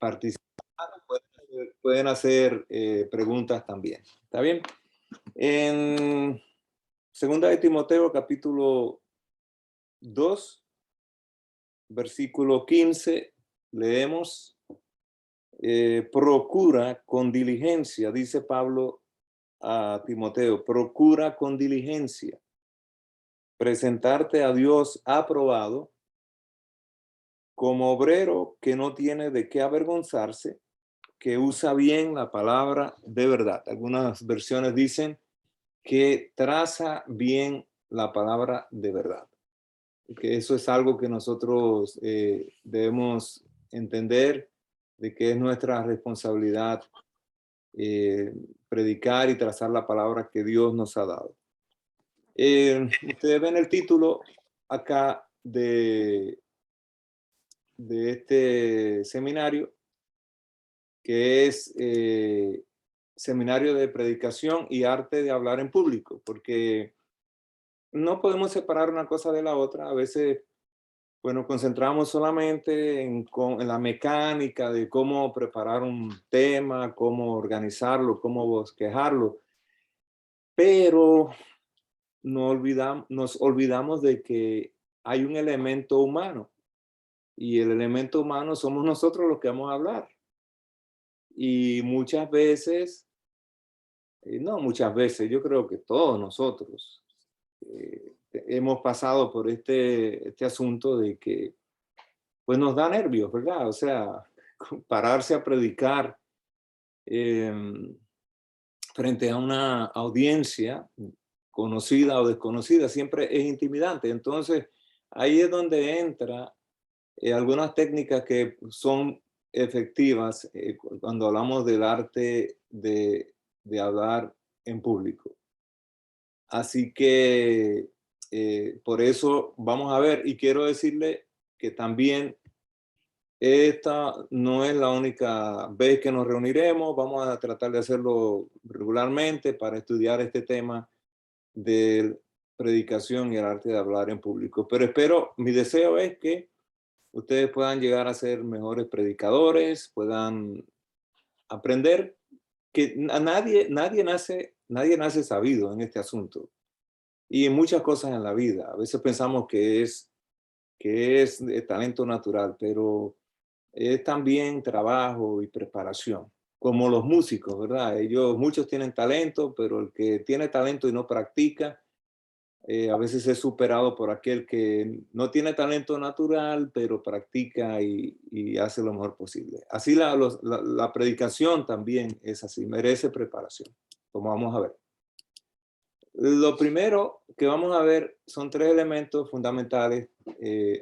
participar, pueden hacer preguntas también. ¿Está bien? En Segunda de Timoteo, capítulo 2, versículo 15, leemos, procura con diligencia, dice Pablo a Timoteo, procura con diligencia presentarte a Dios aprobado como obrero que no tiene de qué avergonzarse, que usa bien la palabra de verdad. Algunas versiones dicen que traza bien la palabra de verdad. Que eso es algo que nosotros debemos entender, de que es nuestra responsabilidad predicar y trazar la palabra que Dios nos ha dado. Ustedes ven el título acá de este seminario, que es Seminario de Predicación y Arte de Hablar en Público, porque no podemos separar una cosa de la otra. A veces, pues, nos concentramos solamente en la mecánica de cómo preparar un tema, cómo organizarlo, cómo bosquejarlo, pero nos olvidamos de que hay un elemento humano, y el elemento humano somos nosotros los que vamos a hablar. Y muchas veces, no muchas veces, yo creo que todos nosotros hemos pasado por este asunto de que pues nos da nervios, ¿verdad? O sea, pararse a predicar frente a una audiencia conocida o desconocida siempre es intimidante. Entonces, ahí es donde entra algunas técnicas que son efectivas cuando hablamos del arte de hablar en público. Así que por eso vamos a ver, y quiero decirle que también esta no es la única vez que nos reuniremos. Vamos a tratar de hacerlo regularmente para estudiar este tema de predicación y el arte de hablar en público. Pero mi deseo es que ustedes puedan llegar a ser mejores predicadores, puedan aprender que nadie nace sabido en este asunto, y en muchas cosas en la vida. A veces pensamos que es de talento natural, pero es también trabajo y preparación, como los músicos, ¿verdad? Muchos tienen talento, pero el que tiene talento y no practica, a veces es superado por aquel que no tiene talento natural, pero practica y hace lo mejor posible. Así la predicación también es así, merece preparación, como vamos a ver. Lo primero que vamos a ver son tres elementos fundamentales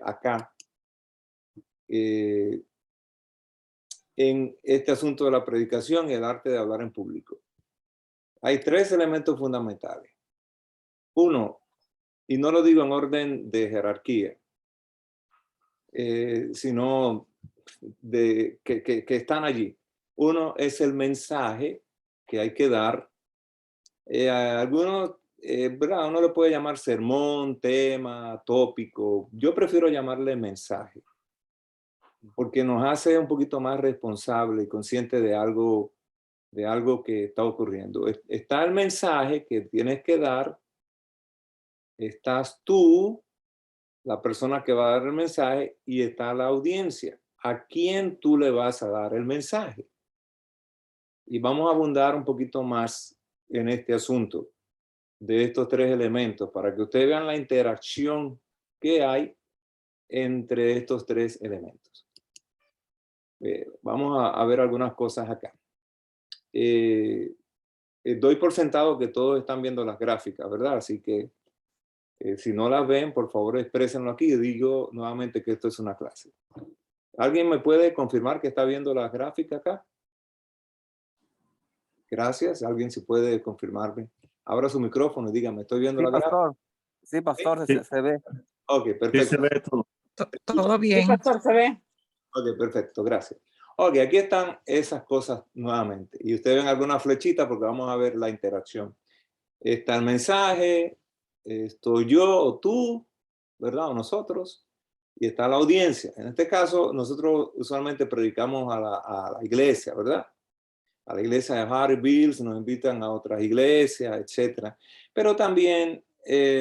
acá en este asunto de la predicación y el arte de hablar en público. Hay tres elementos fundamentales. Uno, y no lo digo en orden de jerarquía, sino que están allí. Uno es el mensaje que hay que dar. Algunos, ¿verdad? Uno le puede llamar sermón, tema, tópico. Yo prefiero llamarle mensaje, porque nos hace un poquito más responsable y consciente de algo que está ocurriendo. Está el mensaje que tienes que dar, estás tú, la persona que va a dar el mensaje, y está la audiencia. ¿A quién tú le vas a dar el mensaje? Y vamos a abundar un poquito más en este asunto de estos tres elementos para que ustedes vean la interacción que hay entre estos tres elementos. Vamos a ver algunas cosas acá. Doy por sentado que todos están viendo las gráficas, ¿verdad? Así que si no las ven, por favor exprésenlo aquí. Y digo nuevamente que esto es una clase. ¿Alguien me puede confirmar que está viendo las gráficas acá? Gracias. ¿Alguien se puede confirmarme? Abra su micrófono y dígame, ¿estoy viendo Sí, la gráfica? pastor. Sí, pastor, Sí. se ve. Ok, Sí, perfecto. se ve todo. Todo Sí, bien. pastor, se ve. Ok, perfecto, gracias. Ok, aquí están esas cosas nuevamente. Y ustedes ven alguna flechita porque vamos a ver la interacción. Está el mensaje, estoy yo o tú, ¿verdad? O nosotros. y está la audiencia. En este caso, nosotros usualmente predicamos a la iglesia, ¿verdad? A la iglesia de Harryville, nos invitan a otras iglesias, etcétera. Pero también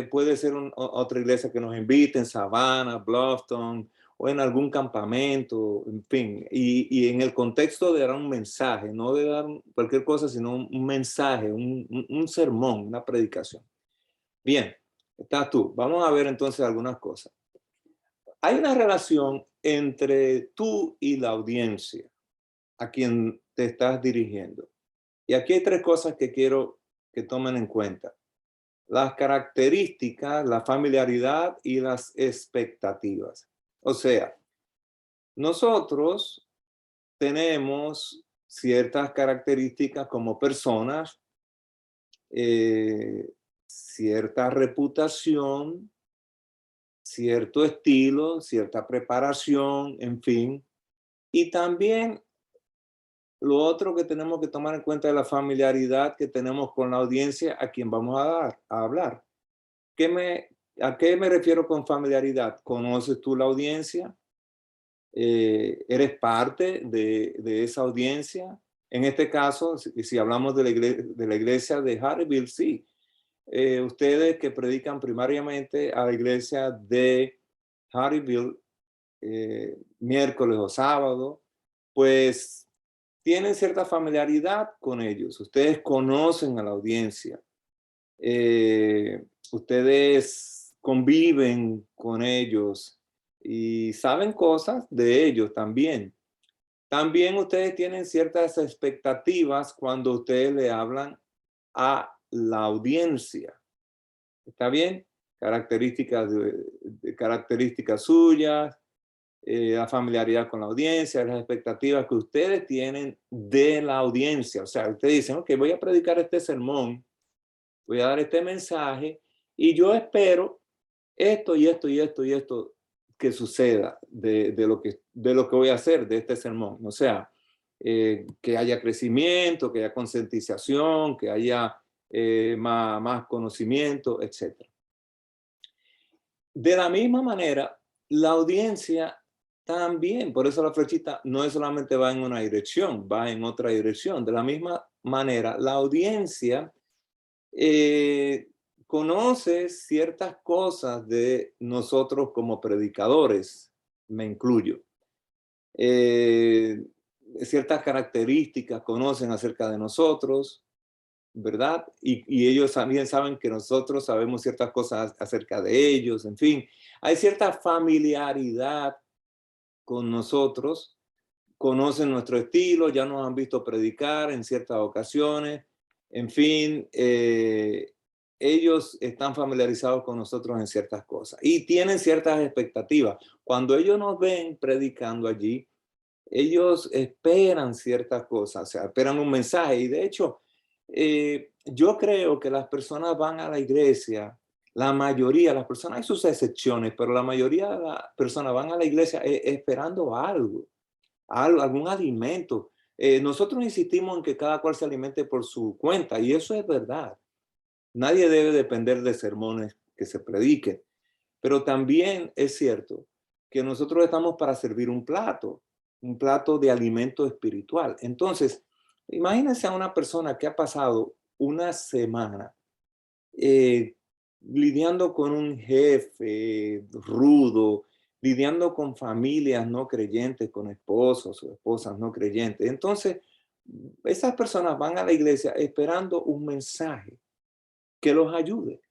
puede ser otra iglesia que nos invite en Savannah, Bluffton, o en algún campamento, en fin. Y en el contexto de dar un mensaje, no de dar cualquier cosa, sino un mensaje, un sermón, una predicación. Bien, estás tú. Vamos a ver entonces algunas cosas. Hay una relación entre tú y la audiencia a quien te estás dirigiendo. Y aquí hay tres cosas que quiero que tomen en cuenta. Las características, la familiaridad y las expectativas. O sea, nosotros tenemos ciertas características como personas, cierta reputación, cierto estilo, cierta preparación, en fin. Y también lo otro que tenemos que tomar en cuenta es la familiaridad que tenemos con la audiencia a quien vamos a hablar. ¿A qué me refiero con familiaridad? ¿Conoces tú la audiencia? ¿Eres parte de esa audiencia? En este caso, si hablamos de la iglesia de Harryville, sí. Ustedes que predican primariamente a la iglesia de Harryville, miércoles o sábado, pues tienen cierta familiaridad con ellos. Ustedes conocen a la audiencia. Ustedes conviven con ellos y saben cosas de ellos también. También ustedes tienen ciertas expectativas cuando ustedes le hablan a la audiencia. ¿Está bien? Características suyas, la familiaridad con la audiencia, las expectativas que ustedes tienen de la audiencia. O sea, ustedes dicen, ok, voy a predicar este sermón, voy a dar este mensaje y yo espero esto y esto y esto y esto que suceda de lo que voy a hacer de este sermón. O sea, que haya crecimiento, que haya concientización, que haya más conocimiento, etc. De la misma manera, la audiencia también, por eso la flechita no es solamente va en una dirección, va en otra dirección. De la misma manera, la audiencia conoce ciertas cosas de nosotros como predicadores, me incluyo. Ciertas características conocen acerca de nosotros, ¿verdad? Y ellos también saben que nosotros sabemos ciertas cosas acerca de ellos, en fin. Hay cierta familiaridad con nosotros, conocen nuestro estilo, ya nos han visto predicar en ciertas ocasiones, en fin, ellos están familiarizados con nosotros en ciertas cosas y tienen ciertas expectativas. Cuando ellos nos ven predicando allí, ellos esperan ciertas cosas, o sea, esperan un mensaje. Y de hecho, yo creo que las personas van a la iglesia, la mayoría de las personas, hay sus excepciones, pero la mayoría de las personas van a la iglesia esperando algo, algún alimento. Nosotros insistimos en que cada cual se alimente por su cuenta, y eso es verdad. Nadie debe depender de sermones que se prediquen, pero también es cierto que nosotros estamos para servir un plato de alimento espiritual. Entonces, imagínense a una persona que ha pasado una semana eh, lidiando con un jefe rudo, lidiando con familias no creyentes, con esposos o esposas no creyentes. Entonces, esas personas van a la iglesia esperando un mensaje que los ayude.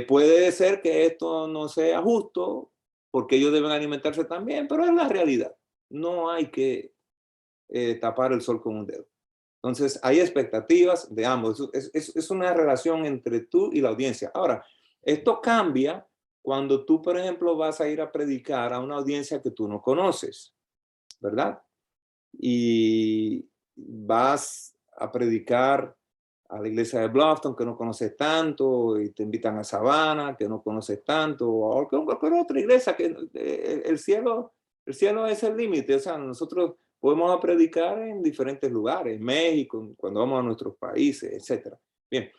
Puede ser que esto no sea justo, porque ellos deben alimentarse también, pero es la realidad. No hay que tapar el sol con un dedo. Entonces, hay expectativas de ambos. Es una relación entre tú y la audiencia. Ahora, esto cambia cuando tú, por ejemplo, vas a ir a predicar a una audiencia que tú no conoces, ¿verdad? Y vas a predicar a la iglesia de Bluffton que no conoces tanto y te invitan a Savannah que no conoces tanto o cualquier otra iglesia que el cielo es el límite. O sea, nosotros podemos predicar en diferentes lugares, México, cuando vamos a nuestros países, etcétera. Bien,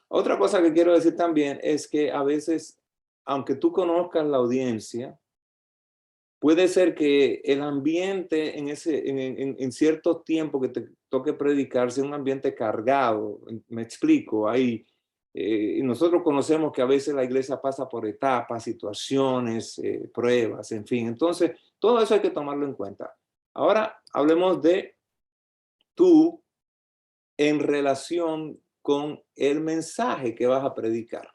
otra cosa que quiero decir también es que a veces, aunque tú conozcas la audiencia, puede ser que el ambiente en ciertos tiempos que te toque predicar sea un ambiente cargado. Me explico, y nosotros conocemos que a veces la iglesia pasa por etapas, situaciones, pruebas, en fin. Entonces, todo eso hay que tomarlo en cuenta. Ahora hablemos de tú en relación con el mensaje que vas a predicar.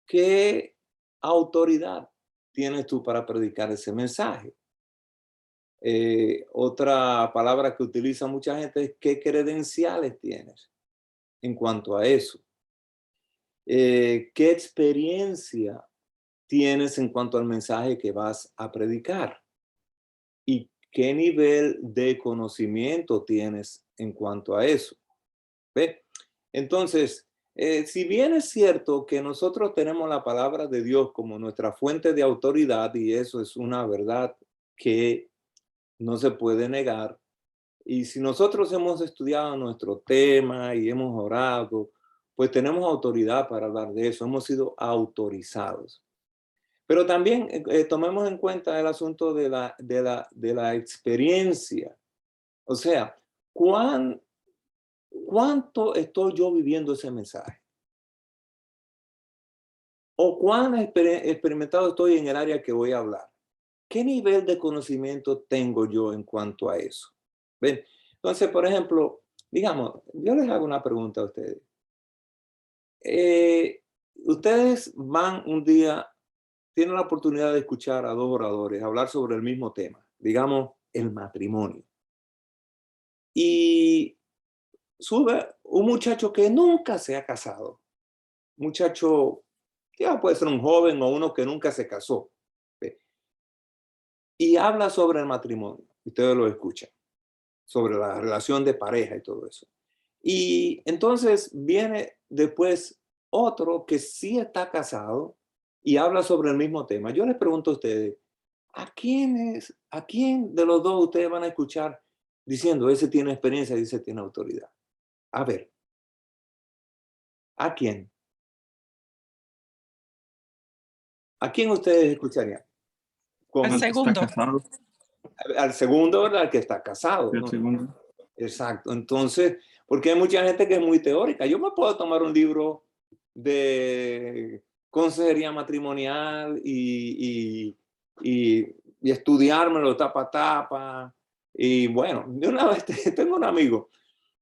¿Qué autoridad tienes tú para predicar ese mensaje? Otra palabra que utiliza mucha gente es ¿qué credenciales tienes en cuanto a eso? ¿Qué experiencia tienes en cuanto al mensaje que vas a predicar? ¿Y qué nivel de conocimiento tienes en cuanto a eso? ¿Ve? Entonces, si bien es cierto que nosotros tenemos la palabra de Dios como nuestra fuente de autoridad, y eso es una verdad que no se puede negar, y si nosotros hemos estudiado nuestro tema y hemos orado, pues tenemos autoridad para hablar de eso, hemos sido autorizados. Pero también tomemos en cuenta el asunto de la experiencia. O sea, ¿cuánto estoy yo viviendo ese mensaje? ¿O cuán experimentado estoy en el área que voy a hablar? ¿Qué nivel de conocimiento tengo yo en cuanto a eso? ¿Ven? Entonces, por ejemplo, digamos, yo les hago una pregunta a ustedes. Ustedes van un día, tienen la oportunidad de escuchar a dos oradores hablar sobre el mismo tema, digamos, el matrimonio. Y sube un muchacho que nunca se ha casado, muchacho, ya puede ser un joven o uno que nunca se casó, ¿ve? Y habla sobre el matrimonio. Ustedes lo escuchan, sobre la relación de pareja y todo eso. Y entonces viene después otro que sí está casado y habla sobre el mismo tema. Yo les pregunto a ustedes, ¿a quién de los dos ustedes van a escuchar diciendo, ese tiene experiencia y ese tiene autoridad? A ver, ¿a quién? ¿A quién ustedes escucharían? Al Al que está segundo. casado, Al segundo, ¿verdad? Al que está casado, el ¿no? segundo. Exacto. Entonces, porque hay mucha gente que es muy teórica. Yo me puedo tomar un libro de consejería matrimonial y estudiármelo tapa a tapa. Y bueno, de una vez tengo un amigo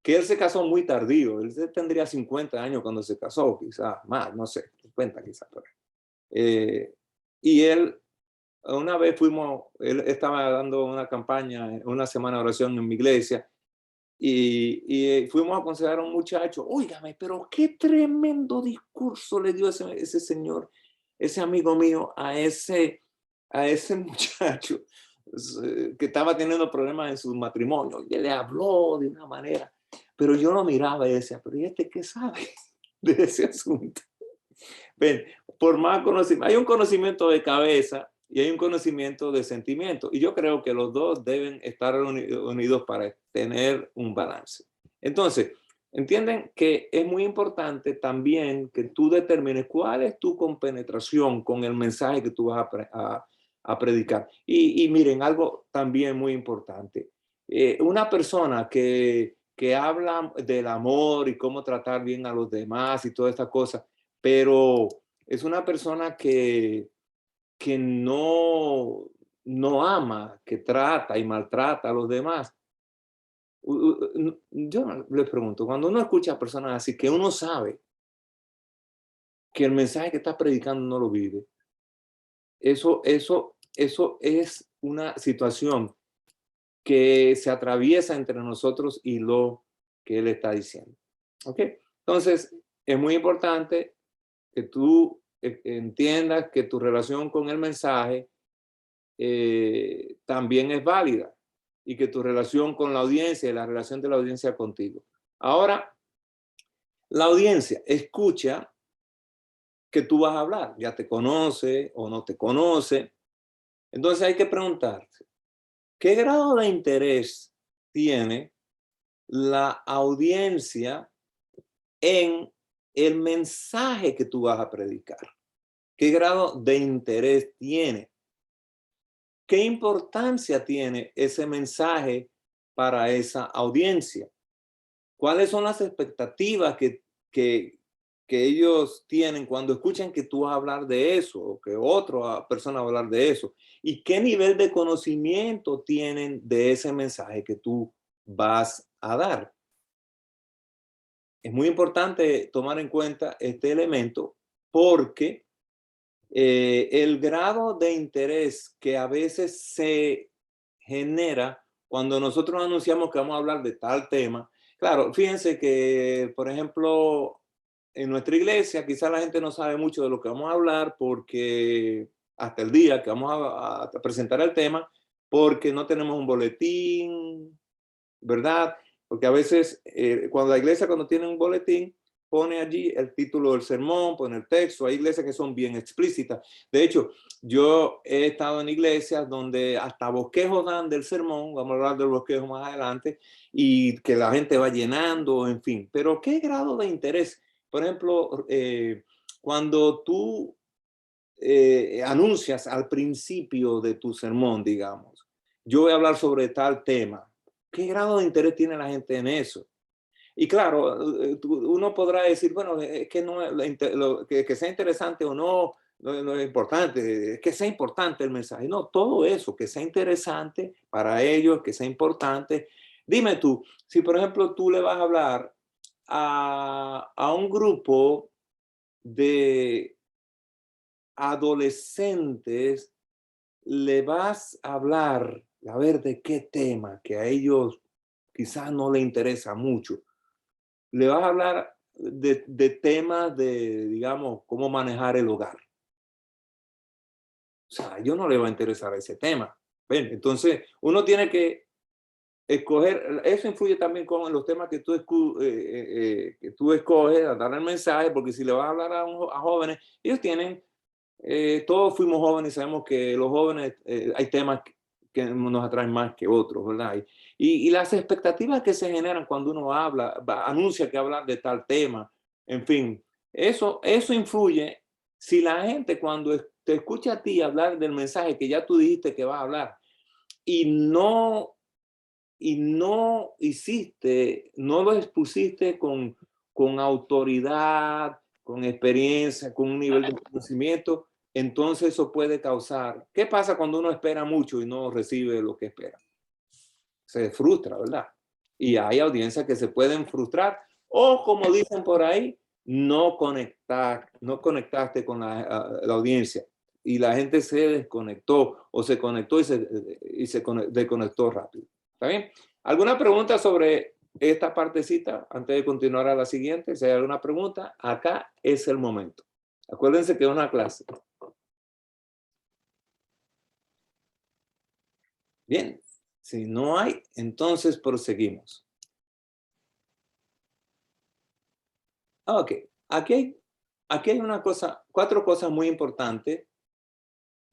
que él se casó muy tardío. Él tendría 50 años cuando se casó, quizás más, no sé, 50 quizás. Y él, una vez él estaba dando una campaña, una semana de oración en mi iglesia, y fuimos a aconsejar a un muchacho. Óigame, pero qué tremendo discurso le dio ese señor, ese amigo mío, a ese muchacho que estaba teniendo problemas en su matrimonio. Y él le habló de una manera, pero yo lo miraba y decía, pero ¿y este qué sabe de ese asunto? Ven, por más conocimiento, hay un conocimiento de cabeza y hay un conocimiento de sentimiento. Y yo creo que los dos deben estar unidos para tener un balance. Entonces, entienden que es muy importante también que tú determines cuál es tu compenetración con el mensaje que tú vas a predicar. Y miren, algo también muy importante. Una persona que habla del amor y cómo tratar bien a los demás y toda esta cosa, pero es una persona que no ama, que trata y maltrata a los demás. Yo les pregunto, cuando uno escucha a personas así, que uno sabe que el mensaje que está predicando no lo vive, eso es una situación que se atraviesa entre nosotros y lo que él está diciendo. ¿Ok? Entonces, es muy importante que tú entiendas que tu relación con el mensaje también es válida y que tu relación con la audiencia y la relación de la audiencia contigo. Ahora, la audiencia escucha que tú vas a hablar, ya te conoce o no te conoce. Entonces hay que preguntarse, ¿qué grado de interés tiene la audiencia en el mensaje que tú vas a predicar? ¿Qué grado de interés tiene? ¿qué importancia tiene ese mensaje para esa audiencia? ¿Cuáles son las expectativas que, que ellos tienen cuando escuchan que tú vas a hablar de eso o que otra persona va a hablar de eso? ¿Y qué nivel de conocimiento tienen de ese mensaje que tú vas a dar? Es muy importante tomar en cuenta este elemento porque el grado de interés que a veces se genera cuando nosotros anunciamos que vamos a hablar de tal tema. Claro, fíjense que, por ejemplo, en nuestra iglesia quizá la gente no sabe mucho de lo que vamos a hablar porque hasta el día que vamos a presentar el tema, porque no tenemos un boletín, ¿verdad? Porque a veces cuando la iglesia cuando tiene un boletín pone allí el título del sermón, pone el texto. Hay iglesias que son bien explícitas. De hecho, yo he estado en iglesias donde hasta bosquejos dan del sermón, vamos a hablar del bosquejo más adelante, y que la gente va llenando, en fin. Pero ¿qué grado de interés? Por ejemplo, cuando tú anuncias al principio de tu sermón, digamos, yo voy a hablar sobre tal tema. ¿Qué grado de interés tiene la gente en eso? Y claro, uno podrá decir, bueno, es que, no, que sea interesante o no, no es importante, es que sea importante el mensaje. No, todo eso, que sea interesante para ellos, que sea importante. Dime tú, si por ejemplo tú le vas a hablar a un grupo de adolescentes, le vas a hablar, a ver de qué tema que a ellos quizás no le interesa mucho. Le vas a hablar de temas de, digamos, cómo manejar el hogar. O sea, a ellos no les va a interesar ese tema. ¿Ven? Entonces, uno tiene que escoger, eso influye también con los temas que tú escoges a dar el mensaje, porque si le vas a hablar a jóvenes, ellos tienen todos fuimos jóvenes y sabemos que los jóvenes hay temas que nos atraen más que otros, ¿verdad? Y las expectativas que se generan cuando uno anuncia que hablar de tal tema, en fin, eso influye si la gente cuando te escucha a ti hablar del mensaje que ya tú dijiste que vas a hablar y no hiciste, no lo expusiste con autoridad, con experiencia, con un nivel de conocimiento, entonces eso puede causar. ¿Qué pasa cuando uno espera mucho y no recibe lo que espera? Se frustra, ¿verdad? Y hay audiencias que se pueden frustrar o, como dicen por ahí, no conectaste con la audiencia y la gente se desconectó o se conectó y se desconectó rápido. ¿Está bien? ¿Alguna pregunta sobre esta partecita antes de continuar a la siguiente? Si hay alguna pregunta, acá es el momento. Acuérdense que es una clase. Bien, si no hay, entonces proseguimos. Ok, aquí hay una cosa, 4 cosas muy importantes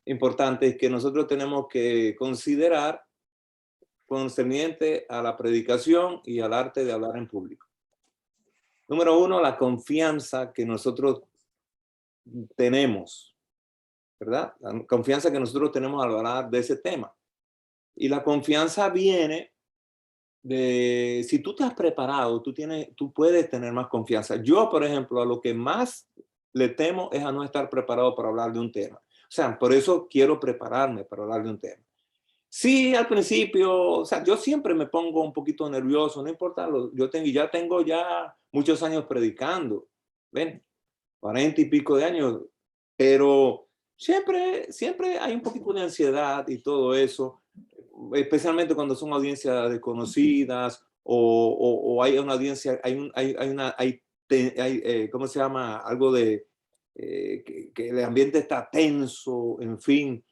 que nosotros tenemos que considerar concerniente a la predicación y al arte de hablar en público. Número 1, la confianza que nosotros tenemos, ¿verdad? La confianza que nosotros tenemos al hablar de ese tema. Y la confianza viene de, si tú te has preparado, tú puedes tener más confianza. Yo, por ejemplo, a lo que más le temo es a no estar preparado para hablar de un tema. O sea, por eso quiero prepararme para hablar de un tema. Sí, al principio, o sea, yo siempre me pongo un poquito nervioso, no importa, ya tengo muchos años predicando, ven, 40 y pico de años, pero siempre hay un poquito de ansiedad y todo eso, especialmente cuando son audiencias desconocidas o hay una audiencia, ¿cómo se llama? Algo de que el ambiente está tenso, en fin,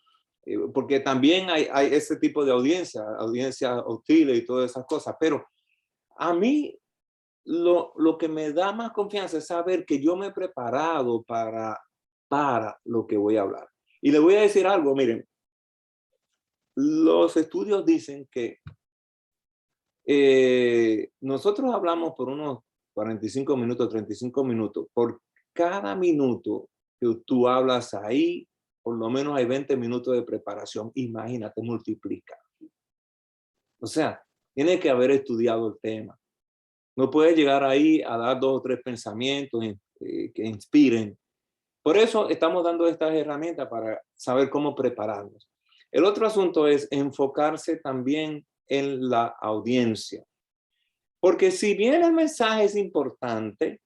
porque también hay ese tipo de audiencias hostiles y todas esas cosas, pero a mí lo que me da más confianza es saber que yo me he preparado para lo que voy a hablar. Y le voy a decir algo, miren, los estudios dicen que nosotros hablamos por unos 45 minutos, 35 minutos. Por cada minuto que tú hablas ahí, por lo menos hay 20 minutos de preparación. Imagínate, multiplica. O sea, tiene que haber estudiado el tema. No puede llegar ahí a dar 2 o 3 pensamientos que inspiren. Por eso estamos dando estas herramientas para saber cómo prepararnos. El otro asunto es enfocarse también en la audiencia. Porque si bien el mensaje es importante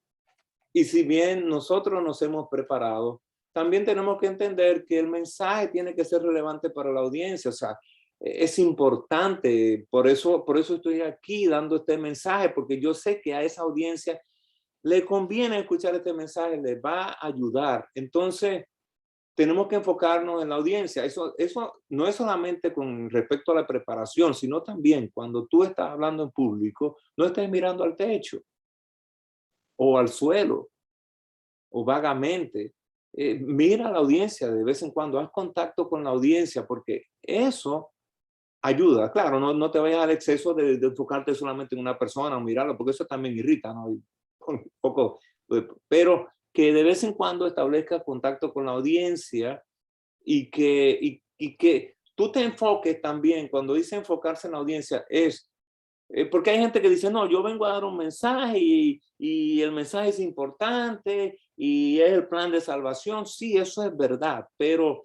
y si bien nosotros nos hemos preparado, también tenemos que entender que el mensaje tiene que ser relevante para la audiencia. O sea, es importante. Por eso estoy aquí dando este mensaje, porque yo sé que a esa audiencia le conviene escuchar este mensaje, le va a ayudar. Entonces, tenemos que enfocarnos en la audiencia. Eso no es solamente con respecto a la preparación, sino también cuando tú estás hablando en público, no estés mirando al techo o al suelo o vagamente. Mira a la audiencia de vez en cuando, haz contacto con la audiencia, porque eso ayuda. Claro, no te vayas al exceso de enfocarte solamente en una persona o mirarlo, porque eso también irrita, ¿no? Un poco, pero que de vez en cuando establezca contacto con la audiencia y que tú te enfoques también. Cuando dice enfocarse en la audiencia es porque hay gente que dice, no, yo vengo a dar un mensaje y el mensaje es importante y es el plan de salvación. Sí, eso es verdad, pero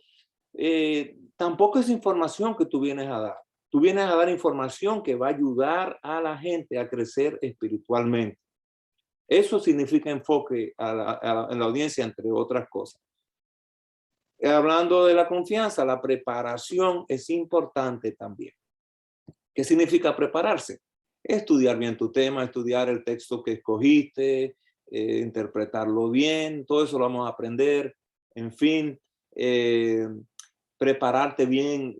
tampoco es información que tú vienes a dar. Tú vienes a dar información que va a ayudar a la gente a crecer espiritualmente. Eso significa enfoque en la audiencia, entre otras cosas. Hablando de la confianza, la preparación es importante también. ¿Qué significa prepararse? Estudiar bien tu tema, estudiar el texto que escogiste, interpretarlo bien, todo eso lo vamos a aprender. En fin, prepararte bien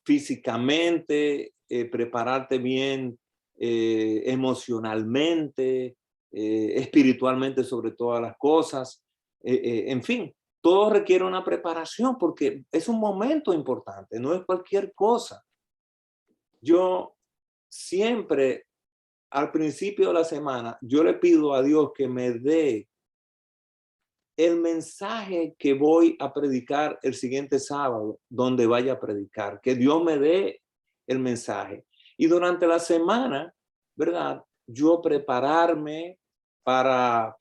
físicamente, prepararte bien emocionalmente, espiritualmente sobre todas las cosas. En fin, todo requiere una preparación porque es un momento importante, no es cualquier cosa. Yo siempre al principio de la semana, yo le pido a Dios que me dé el mensaje que voy a predicar el siguiente sábado, donde vaya a predicar, que Dios me dé el mensaje. Y durante la semana, ¿verdad? Yo prepararme para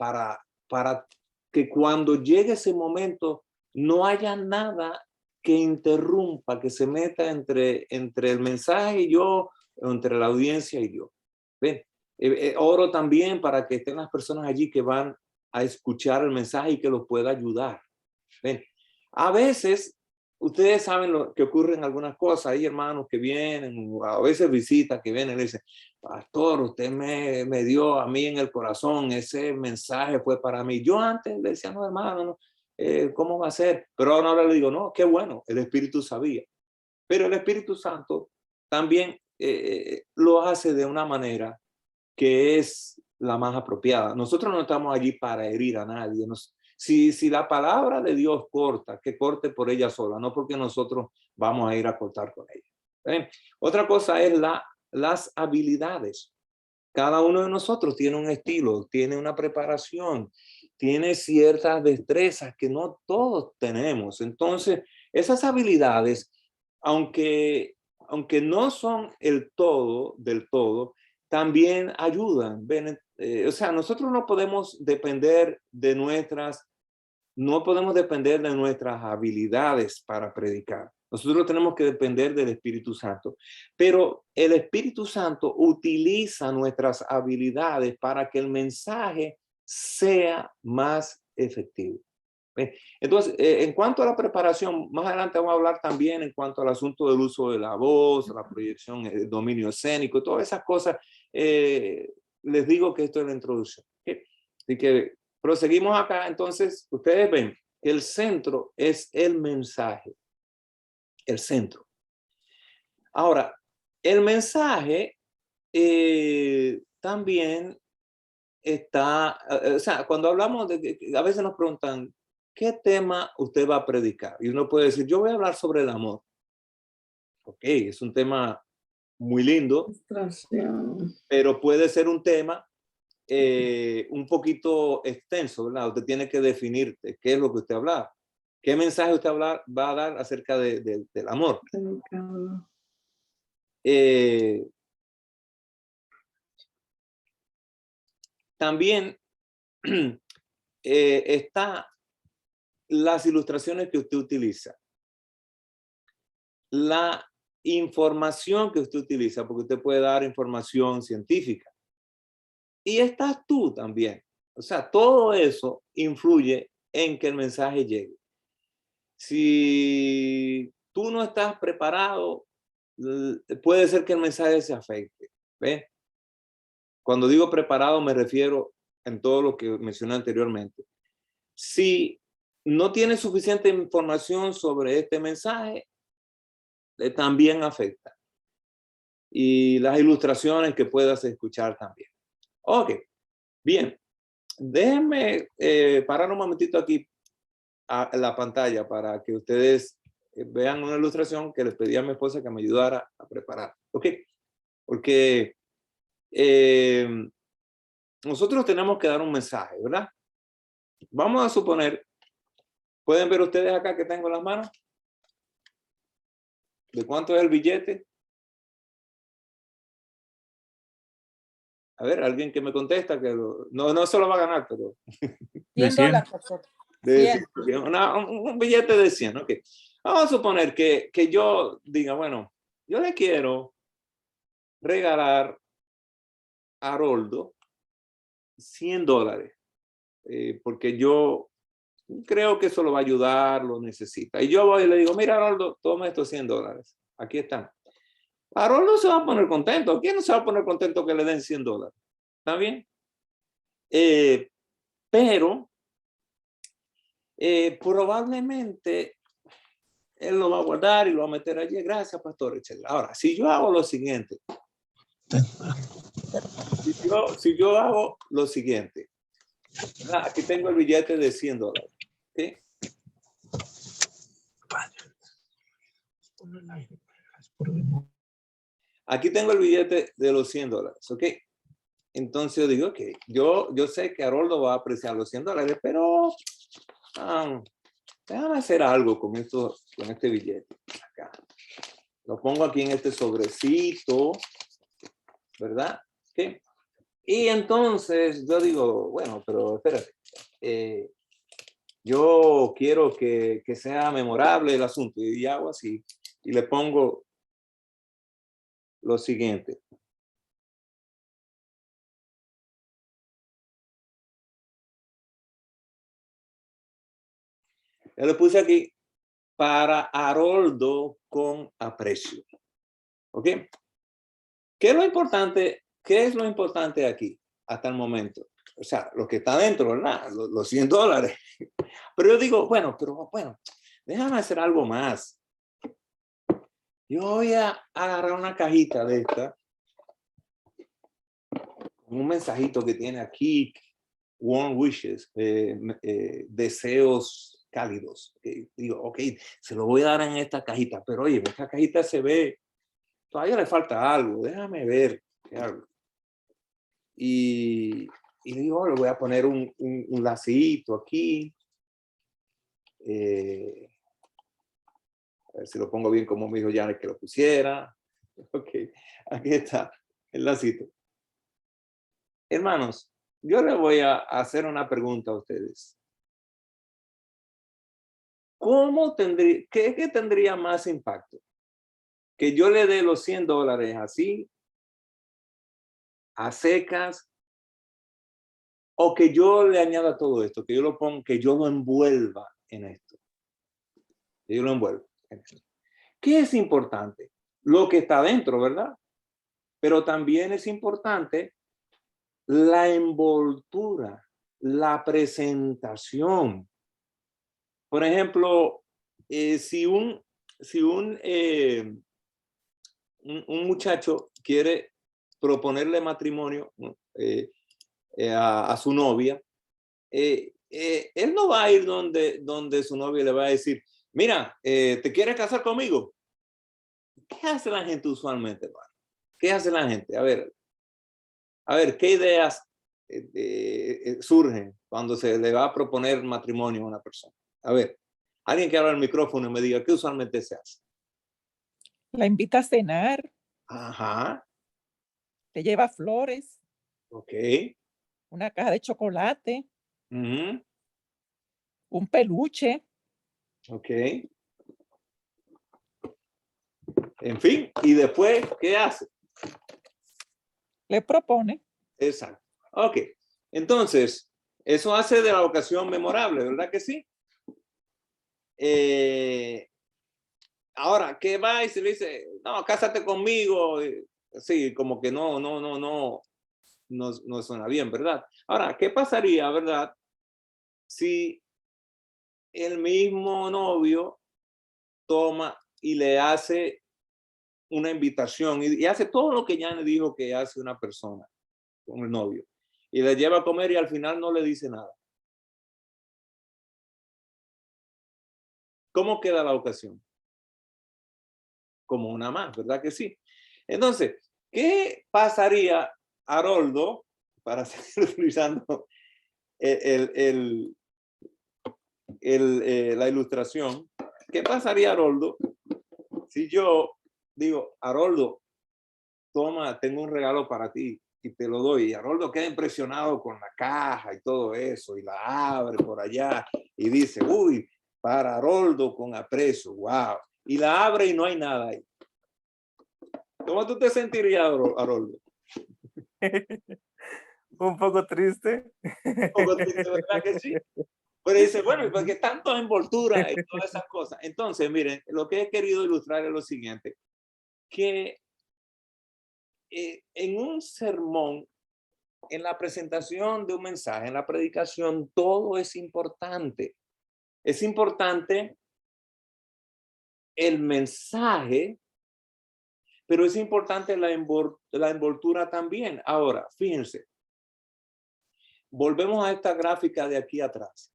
que cuando llegue ese momento no haya nada que interrumpa, que se meta entre el mensaje y yo, entre la audiencia y Dios. ¿Ven? Oro también para que estén las personas allí que van a escuchar el mensaje y que los pueda ayudar. ¿Ven? A veces, ustedes saben lo que ocurre en algunas cosas. Hay hermanos que vienen, a veces visitas que vienen y le dicen, pastor, usted me dio a mí en el corazón, ese mensaje fue para mí. Yo antes le decía, no, hermano, no, ¿cómo va a ser? Pero ahora le digo, no, qué bueno, el Espíritu sabía. Pero el Espíritu Santo también lo hace de una manera que es la más apropiada. Nosotros no estamos allí para herir a nadie. Si la palabra de Dios corta, que corte por ella sola, no porque nosotros vamos a ir a cortar con ella. Otra cosa es las habilidades. Cada uno de nosotros tiene un estilo, tiene una preparación, tiene ciertas destrezas que no todos tenemos. Entonces, esas habilidades, aunque no son el todo del todo, también ayudan. ¿Ven? O sea, nosotros no podemos depender de nuestras habilidades para predicar. Nosotros tenemos que depender del Espíritu Santo. Pero el Espíritu Santo utiliza nuestras habilidades para que el mensaje sea más efectivo. Entonces, en cuanto a la preparación, más adelante vamos a hablar también en cuanto al asunto del uso de la voz, la proyección, el dominio escénico, todas esas cosas. Les digo que esto es la introducción. Así que proseguimos acá. Entonces, ustedes ven que el centro es el mensaje. El centro. Ahora, el mensaje también está, o sea, cuando hablamos a veces nos preguntan, ¿qué tema usted va a predicar? Y uno puede decir, yo voy a hablar sobre el amor. Ok, es un tema muy lindo, pero puede ser un tema un poquito extenso, ¿verdad? Usted tiene que definirte qué es lo que usted habla. ¿Qué mensaje usted va a dar acerca del amor? También está las ilustraciones que usted utiliza, la información que usted utiliza, porque usted puede dar información científica. Y estás tú también. O sea, todo eso influye en que el mensaje llegue. Si tú no estás preparado, puede ser que el mensaje se afecte. ¿Ve? Cuando digo preparado me refiero en todo lo que mencioné anteriormente. Si no tienes suficiente información sobre este mensaje, también afecta. Y las ilustraciones que puedas escuchar también. Ok, bien. Déjenme parar un momentito aquí a la pantalla para que ustedes vean una ilustración que les pedí a mi esposa que me ayudara a preparar. Ok, porque nosotros tenemos que dar un mensaje, ¿verdad? Vamos a suponer, ¿pueden ver ustedes acá que tengo en las manos? ¿De cuánto es el billete? A ver, alguien que me contesta, que no se lo va a ganar, pero... De 100. De 100. Un billete de 100, ok. Vamos a suponer que yo diga, bueno, yo le quiero regalar a Haroldo $100, porque yo creo que eso lo va a ayudar, lo necesita. Y yo voy y le digo, mira, Haroldo, toma estos $100. Aquí están. Haroldo se va a poner contento. ¿Quién no se va a poner contento que le den $100? ¿Está bien? Pero probablemente él lo va a guardar y lo va a meter allí. Gracias, pastor, etc. Ahora, si yo hago lo siguiente, si yo hago lo siguiente, ¿verdad? Aquí tengo el billete de $100. ¿Sí? Aquí tengo el billete de los $100, ¿ok? Entonces yo digo, ok, yo sé que Haroldo va a apreciar los $100, pero déjame hacer algo con este billete. Acá. Lo pongo aquí en este sobrecito, ¿verdad? ¿Okay? Y entonces yo digo, bueno, pero espérate, yo quiero que sea memorable el asunto y hago así y le pongo lo siguiente. Yo le puse aquí para Haroldo con aprecio. ¿Ok? ¿Qué es lo importante? ¿Qué es lo importante aquí hasta el momento? O sea, lo que está dentro, ¿verdad? Los $100. Pero yo digo, bueno, déjame hacer algo más. Yo voy a agarrar una cajita de esta, un mensajito que tiene aquí, warm wishes, deseos cálidos. Digo, ok, se lo voy a dar en esta cajita, pero oye, esta cajita se ve, todavía le falta algo, déjame ver qué hago. Y le digo, oh, le voy a poner un lacito aquí. A ver si lo pongo bien como me dijo Janet que lo pusiera. Ok, aquí está el lacito. Hermanos, yo les voy a hacer una pregunta a ustedes. ¿Qué tendría más impacto? ¿Que yo le dé los $100 así, a secas, o que yo le añada todo esto, que yo lo ponga, que yo lo envuelva en esto? Que yo lo envuelvo en esto. ¿Qué es importante? Lo que está dentro, ¿verdad? Pero también es importante la envoltura, la presentación. Por ejemplo, si un muchacho quiere proponerle matrimonio a su novia, él no va a ir donde su novia le va a decir, mira, ¿te quieres casar conmigo? ¿Qué hace la gente usualmente, hermano? ¿Qué hace la gente? A ver, ¿qué ideas surgen cuando se le va a proponer matrimonio a una persona? A ver, Alguien que abra el micrófono y me diga, ¿qué usualmente se hace? La invita a cenar, Ajá, le lleva flores, ok. una caja de chocolate, Ujú, un peluche, ok. En fin, y después, ¿qué hace? le propone. Exacto. Ok. Entonces, eso hace de la ocasión memorable, ¿verdad que sí? Eh, Ahora, ¿qué va y se le dice, no, cásate conmigo? Sí, como que no suena bien, ¿verdad? Ahora, ¿qué pasaría, verdad, si el mismo novio toma y le hace una invitación y hace todo lo que ya le dijo que hace una persona con el novio y le lleva a comer y al final no le dice nada? ¿Cómo queda la ocasión? Como una más, ¿verdad que sí? Entonces, ¿qué pasaría, Haroldo, para seguir utilizando el, el, la ilustración? ¿Qué pasaría, Haroldo, si yo digo, Haroldo, toma, tengo un regalo para ti y te lo doy? Y Haroldo queda impresionado con la caja y todo eso y la abre por allá y dice, uy, para Haroldo con aprecio, wow. Y la abre y no hay nada ahí. ¿Cómo tú te sentirías, Haroldo? Un poco triste. Un poco triste, ¿verdad que sí? Pero dice, bueno, ¿y por qué tanto envoltura y todas esas cosas? Entonces, miren, lo que he querido ilustrar es lo siguiente, que en un sermón, en la presentación de un mensaje, en la predicación, todo es importante. Es importante el mensaje, pero es importante la envoltura también. Ahora, fíjense, volvemos a esta gráfica de aquí atrás.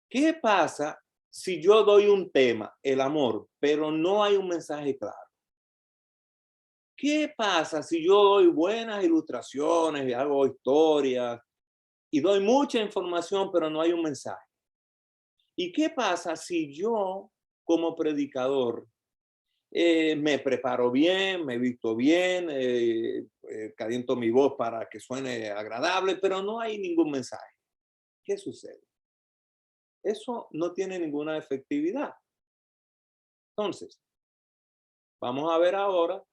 ¿Qué pasa si yo doy un tema, el amor, pero no hay un mensaje claro? ¿Qué pasa si yo doy buenas ilustraciones y hago historias y doy mucha información, pero no hay un mensaje? ¿Y qué pasa si yo, como predicador, me preparo bien, me visto bien, caliento mi voz para que suene agradable, pero no hay ningún mensaje? ¿Qué sucede? Eso no tiene ninguna efectividad. Entonces, vamos a ver ahora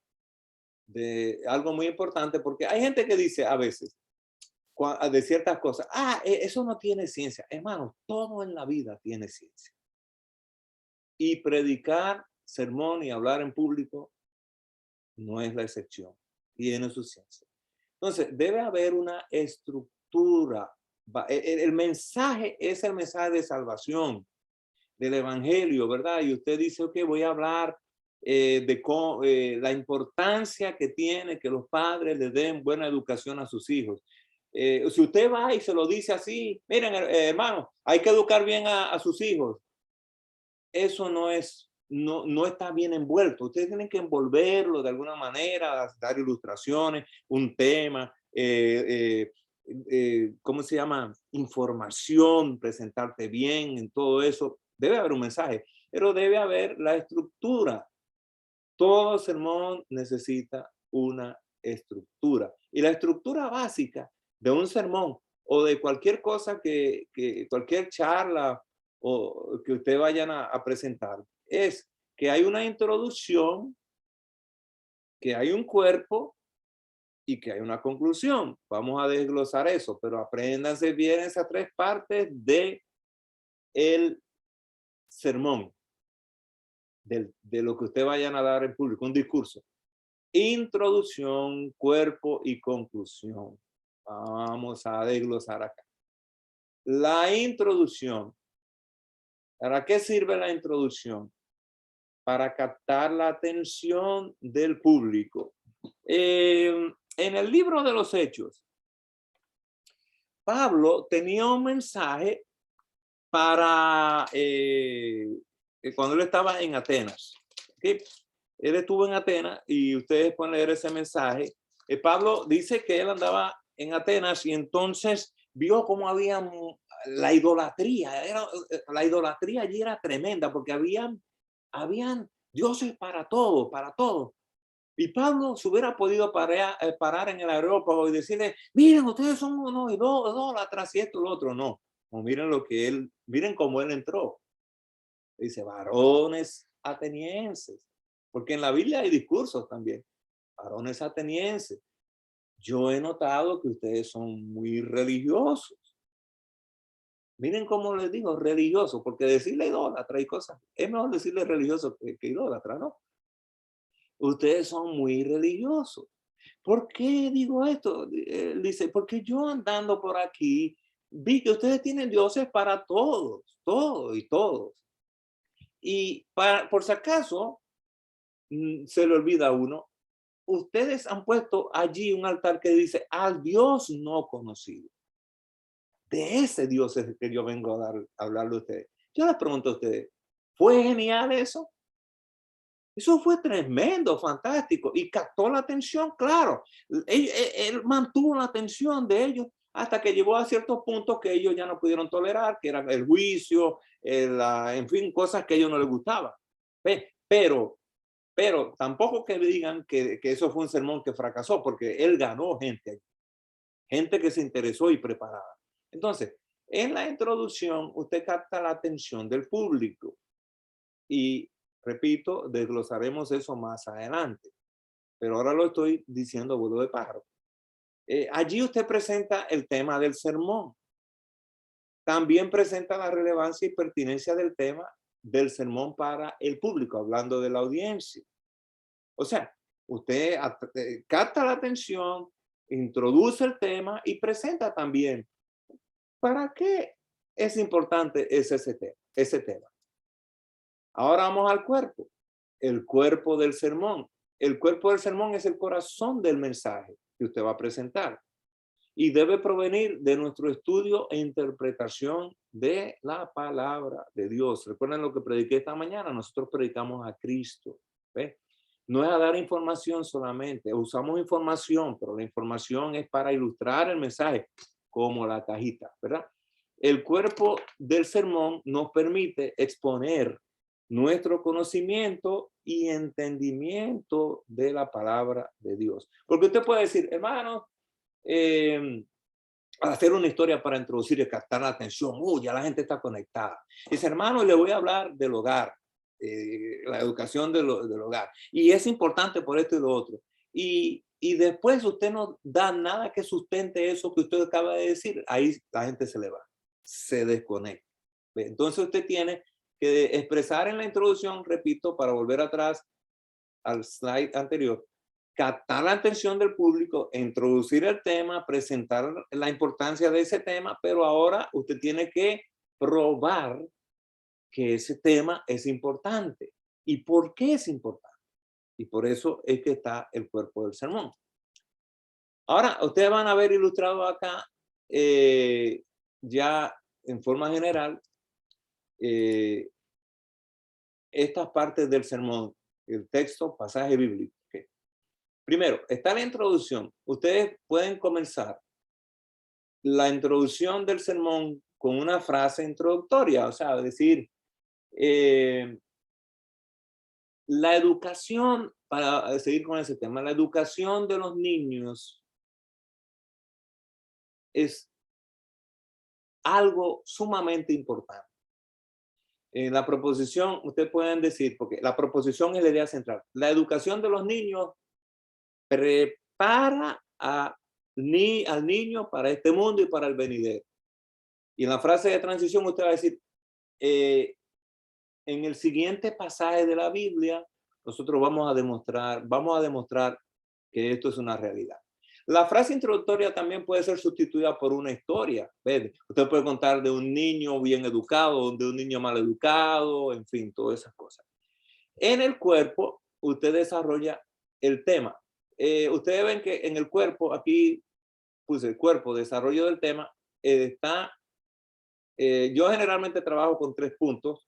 de algo muy importante, porque hay gente que dice a veces de ciertas cosas, eso no tiene ciencia. Hermano, todo en la vida tiene ciencia. Y predicar sermón y hablar en público no es la excepción, tiene su ciencia. Entonces, debe haber una estructura. El mensaje es el mensaje de salvación, del evangelio, ¿verdad? Y usted dice, ok, voy a hablar de la importancia que tiene que los padres le den buena educación a sus hijos. Si usted va y se lo dice así, miren, hermano, hay que educar bien a sus hijos. Eso no está bien envuelto. Ustedes tienen que envolverlo de alguna manera, dar ilustraciones, un tema, ¿cómo se llama? Información, presentarte bien en todo eso. Debe haber un mensaje, pero debe haber la estructura. Todo sermón necesita una estructura. Y la estructura básica de un sermón o de cualquier cosa cualquier charla o que ustedes vayan a presentar es que hay una introducción, que hay un cuerpo y que hay una conclusión. Vamos a desglosar eso, pero apréndanse bien esas tres partes de el sermón, de lo que ustedes vayan a dar en público, un discurso. Introducción, cuerpo y conclusión. Vamos a desglosar acá. La introducción. ¿Para qué sirve la introducción? Para captar la atención del público. En el libro de los Hechos, Pablo tenía un mensaje para cuando él estaba en Atenas. ¿Okay? Él estuvo en Atenas y ustedes pueden leer ese mensaje. Pablo dice que él andaba en Atenas y entonces vio cómo había la idolatría, la idolatría allí era tremenda porque habían dioses para todo, para todo. Y Pablo se hubiera podido parar en el aeropuerto y decirle, miren, ustedes son unos idólatras y esto y lo otro. No, no, miren miren cómo él entró. Dice, varones atenienses, porque en la Biblia hay discursos también, varones atenienses. Yo he notado que ustedes son muy religiosos. Miren cómo les digo, religioso, porque decirle idólatra y cosas, es mejor decirle religioso que idólatra, ¿no? Ustedes son muy religiosos. ¿Por qué digo esto? Dice, porque yo andando por aquí vi que ustedes tienen dioses para todos, todos y todos. Y por si acaso se le olvida a uno, ustedes han puesto allí un altar que dice al Dios no conocido. De ese Dios es el que yo vengo a hablarle a ustedes. Yo les pregunto a ustedes, ¿fue genial eso? Eso fue tremendo, fantástico y captó la atención, claro. Él mantuvo la atención de ellos hasta que llegó a ciertos puntos que ellos ya no pudieron tolerar, que eran el juicio, en fin, cosas que a ellos no les gustaban. Pero tampoco que digan que eso fue un sermón que fracasó, porque él ganó gente que se interesó y preparada. Entonces, en la introducción, usted capta la atención del público y, repito, desglosaremos eso más adelante, pero ahora lo estoy diciendo a vuelo de pájaro. Allí usted presenta el tema del sermón. También presenta la relevancia y pertinencia del tema del sermón para el público, hablando de la audiencia. O sea, usted capta la atención, introduce el tema y presenta también para qué es importante ese tema. Ahora vamos al cuerpo, el cuerpo del sermón. El cuerpo del sermón es el corazón del mensaje que usted va a presentar y debe provenir de nuestro estudio e interpretación de la palabra de Dios. Recuerden lo que prediqué esta mañana, nosotros predicamos a Cristo. ¿Ve? No es a dar información solamente, usamos información, pero la información es para ilustrar el mensaje, como la cajita, ¿verdad? El cuerpo del sermón nos permite exponer nuestro conocimiento y entendimiento de la palabra de Dios. Porque usted puede decir, hermano, hacer una historia para introducir y captar la atención. Ya la gente está conectada. Dice, hermano, le voy a hablar del hogar, la educación del hogar. Y es importante por esto y lo otro. Y después usted no da nada que sustente eso que usted acaba de decir. Ahí la gente se le va, se desconecta. Entonces usted tiene que expresar en la introducción, repito, para volver atrás al slide anterior, captar la atención del público, introducir el tema, presentar la importancia de ese tema, pero ahora usted tiene que probar que ese tema es importante. ¿Y por qué es importante? Y por eso es que está el cuerpo del sermón. Ahora, ustedes van a ver ilustrado acá, ya en forma general, estas partes del sermón, el texto, pasaje bíblico. ¿Okay? Primero, está la introducción. Ustedes pueden comenzar la introducción del sermón con una frase introductoria, o sea, decir, la educación, para seguir con ese tema, la educación de los niños es algo sumamente importante. En la proposición, ustedes pueden decir, porque la proposición es la idea central, la educación de los niños prepara al niño para este mundo y para el venidero. Y en la frase de transición usted va a decir, en el siguiente pasaje de la Biblia, nosotros vamos a demostrar que esto es una realidad. La frase introductoria también puede ser sustituida por una historia. ¿Ves? Usted puede contar de un niño bien educado, de un niño mal educado, en fin, todas esas cosas. En el cuerpo, usted desarrolla el tema. Ustedes ven que en el cuerpo, aquí puse el cuerpo, desarrollo del tema, yo generalmente trabajo con 3 puntos.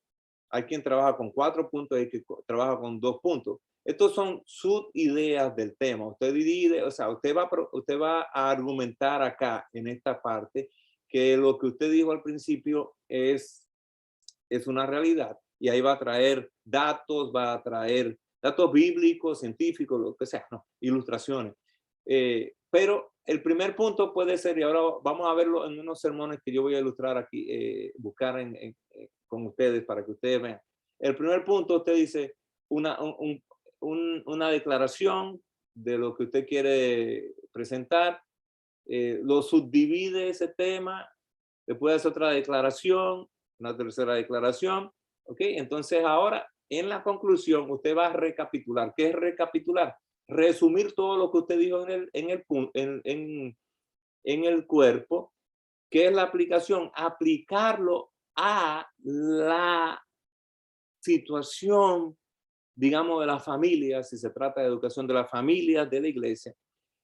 Hay quien trabaja con 4 puntos, hay quien trabaja con 2 puntos. Estos son subideas del tema. Usted divide, o sea, usted va a argumentar acá en esta parte que lo que usted dijo al principio es una realidad. Y ahí va a traer datos, va a traer datos bíblicos, científicos, lo que sea, ¿no? Ilustraciones. Pero el primer punto puede ser, y ahora vamos a verlo en unos sermones que yo voy a ilustrar aquí, buscar con ustedes para que ustedes vean. El primer punto, usted dice una declaración de lo que usted quiere presentar, lo subdivide ese tema, después hace otra declaración, una tercera declaración, ¿ok? Entonces ahora, en la conclusión, usted va a recapitular. ¿Qué es recapitular? Resumir todo lo que usted dijo en el cuerpo. ¿Qué es la aplicación? Aplicarlo a la situación, digamos, de la familia, si se trata de educación de la familia, de la iglesia.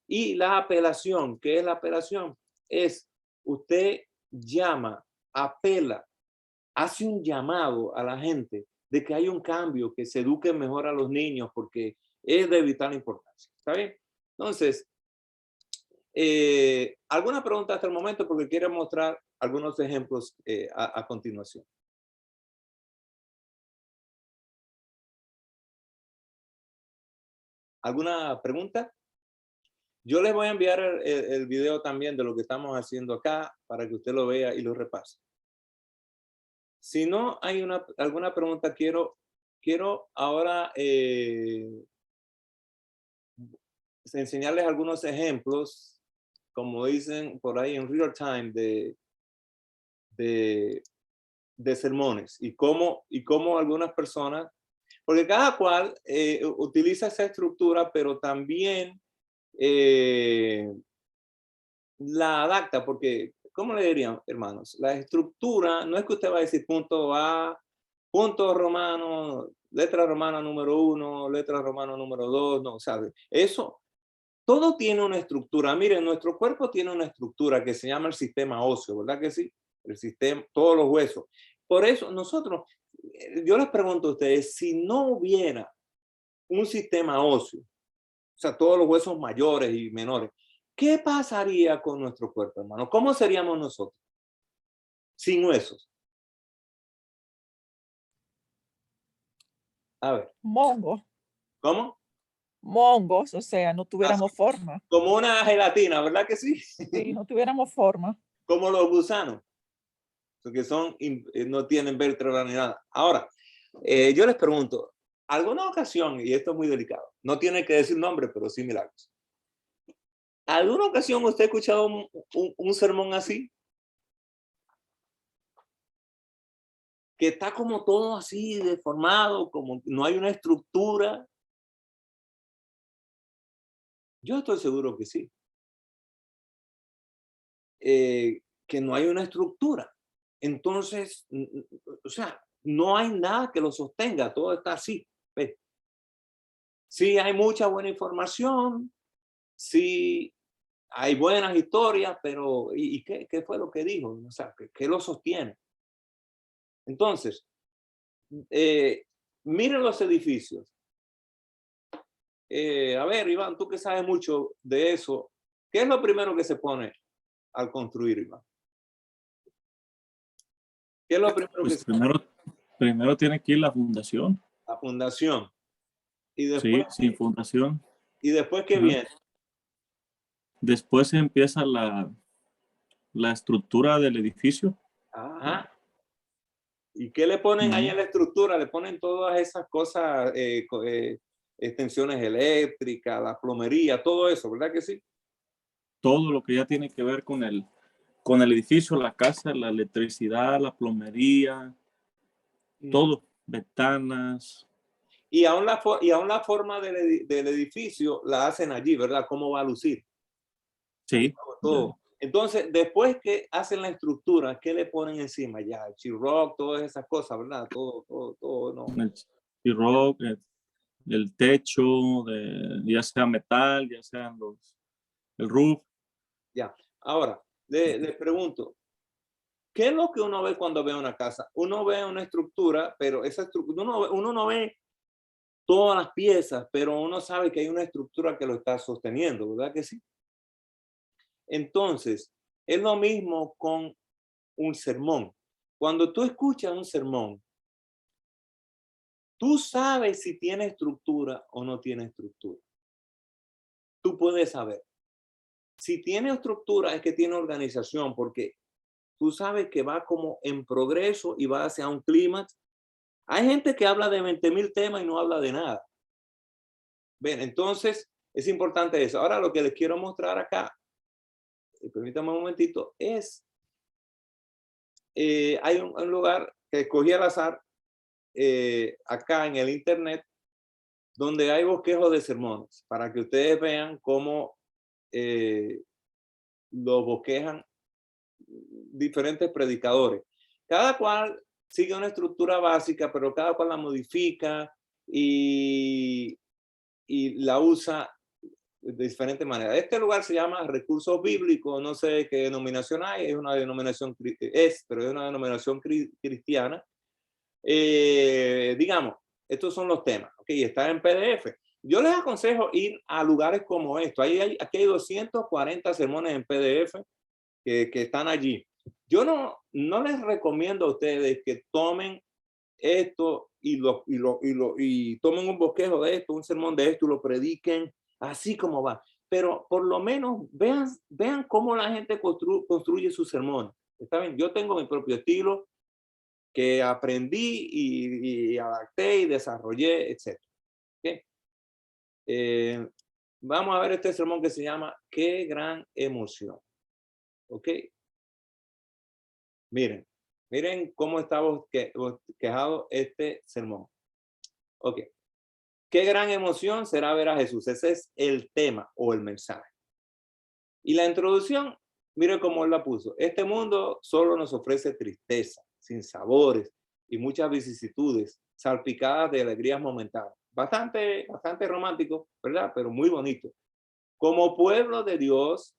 Y la apelación, ¿qué es la apelación? Es usted llama, apela, hace un llamado a la gente de que hay un cambio, que se eduque mejor a los niños porque es de vital importancia. ¿Está bien? Entonces, ¿alguna pregunta hasta el momento? Porque quiero mostrar algunos ejemplos a continuación. ¿Alguna pregunta? Yo les voy a enviar el video también de lo que estamos haciendo acá para que usted lo vea y lo repase. Si no hay alguna pregunta, quiero ahora enseñarles algunos ejemplos, como dicen por ahí en real time, de sermones y cómo algunas personas, porque cada cual utiliza esa estructura, pero también la adapta, porque, ¿cómo le dirían, hermanos? La estructura no es que usted va a decir punto A, punto romano, letra romana número 1, letra romana número 2, no, ¿sabe? Eso, todo tiene una estructura. Miren, nuestro cuerpo tiene una estructura que se llama el sistema óseo, ¿verdad que sí? El sistema, todos los huesos. Por eso nosotros, yo les pregunto a ustedes, si no hubiera un sistema óseo, o sea, todos los huesos mayores y menores, ¿qué pasaría con nuestro cuerpo, hermano? ¿Cómo seríamos nosotros sin huesos? A ver. Mongos, ¿Cómo? mongos, o sea, no tuviéramos forma. Como una gelatina, ¿verdad que sí? Sí, no tuviéramos forma. Como los gusanos, porque no tienen vértebras ni nada. Ahora, yo les pregunto, ¿alguna ocasión, y esto es muy delicado, no tiene que decir nombre, pero sí milagros, ¿alguna ocasión usted ha escuchado un sermón así? Que está como todo así deformado, como no hay una estructura. Yo estoy seguro que sí. Que no hay una estructura. Entonces, o sea, no hay nada que lo sostenga, todo está así. ¿Ves? Sí hay mucha buena información, sí hay buenas historias, pero ¿y qué fue lo que dijo? O sea, ¿qué lo sostiene? Entonces, miren los edificios. A ver, Iván, tú que sabes mucho de eso, ¿qué es lo primero que se pone al construir, Iván? ¿Qué es lo primero Pues que se pone? primero tiene que ir la fundación. La fundación. Y Sí, después, sin fundación. ¿y después qué Ajá. viene? Después empieza la estructura del edificio. Ajá. ¿Y qué le ponen ahí en la estructura? Le ponen todas esas cosas, extensiones eléctricas, la plomería, todo eso, ¿verdad que sí? Todo lo que ya tiene que ver con el edificio, la casa, la electricidad, la plomería, todo, ventanas. Y aún la forma del edificio la hacen allí, ¿verdad? ¿Cómo va a lucir? Sí. Todo. Entonces, después que hacen la estructura, ¿qué le ponen encima? Ya, el Chiroc, todas esas cosas, ¿verdad? Todo, ¿no? El Chiroc, el techo, ya sea metal, ya sean el roof. Ya. Ahora, les pregunto, ¿qué es lo que uno ve cuando ve una casa? Uno ve una estructura, pero esa estructura, uno no ve todas las piezas, pero uno sabe que hay una estructura que lo está sosteniendo, ¿verdad que sí? Entonces, Es lo mismo con un sermón. Cuando tú escuchas un sermón, tú sabes si tiene estructura o no tiene estructura. Tú puedes saber. Si tiene estructura es que tiene organización, porque tú sabes que va como en progreso y va hacia un clímax. Hay gente que habla de 20,000 temas y no habla de nada. Ven, entonces es importante eso. Ahora lo que les quiero mostrar acá, permítame un momentito, es, hay un lugar que escogí al azar acá en el internet, donde hay bosquejos de sermones, para que ustedes vean cómo lo bosquejan diferentes predicadores. Cada cual sigue una estructura básica, pero cada cual la modifica y la usa de diferentes maneras. Este lugar se llama Recursos Bíblicos, no sé qué denominación hay, es una denominación, pero es una denominación cristiana. Digamos, estos son los temas, ¿ok? Está en PDF. Yo les aconsejo ir a lugares como esto. Aquí hay 240 sermones en PDF que están allí. Yo no les recomiendo a ustedes que tomen esto y tomen un bosquejo de esto, un sermón de esto y lo prediquen así como va. Pero por lo menos vean cómo la gente construye sus sermones. ¿Está bien? Yo tengo mi propio estilo que aprendí y adapté y desarrollé, etc. ¿Okay? Vamos a ver este sermón que se llama Qué gran emoción. ¿Ok? Miren cómo está bosquejado este sermón. Ok. Qué gran emoción será ver a Jesús. Ese es el tema o el mensaje. Y la introducción, miren cómo él la puso. Este mundo solo nos ofrece tristeza, sinsabores y muchas vicisitudes salpicadas de alegrías momentáneas. Bastante romántico, ¿verdad? Pero muy bonito. Como pueblo de Dios,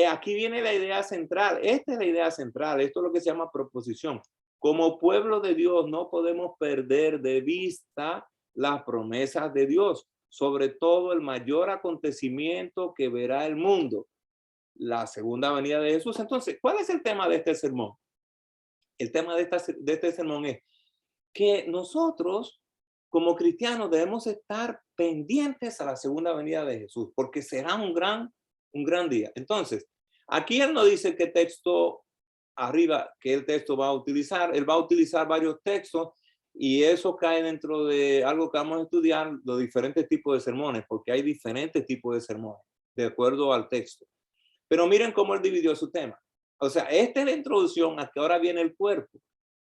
aquí viene la idea central. Esta es la idea central. Esto es lo que se llama proposición. Como pueblo de Dios no podemos perder de vista las promesas de Dios, sobre todo el mayor acontecimiento que verá el mundo, la segunda venida de Jesús. Entonces, ¿cuál es el tema de este sermón? El tema de este sermón es que nosotros, como cristianos, debemos estar pendientes a la segunda venida de Jesús, porque será un gran día. Entonces, aquí él no dice qué texto arriba, que el texto va a utilizar. Él va a utilizar varios textos y eso cae dentro de algo que vamos a estudiar, los diferentes tipos de sermones, porque hay diferentes tipos de sermones, de acuerdo al texto. Pero miren cómo él dividió su tema. O sea, esta es la introducción a que ahora viene el cuerpo.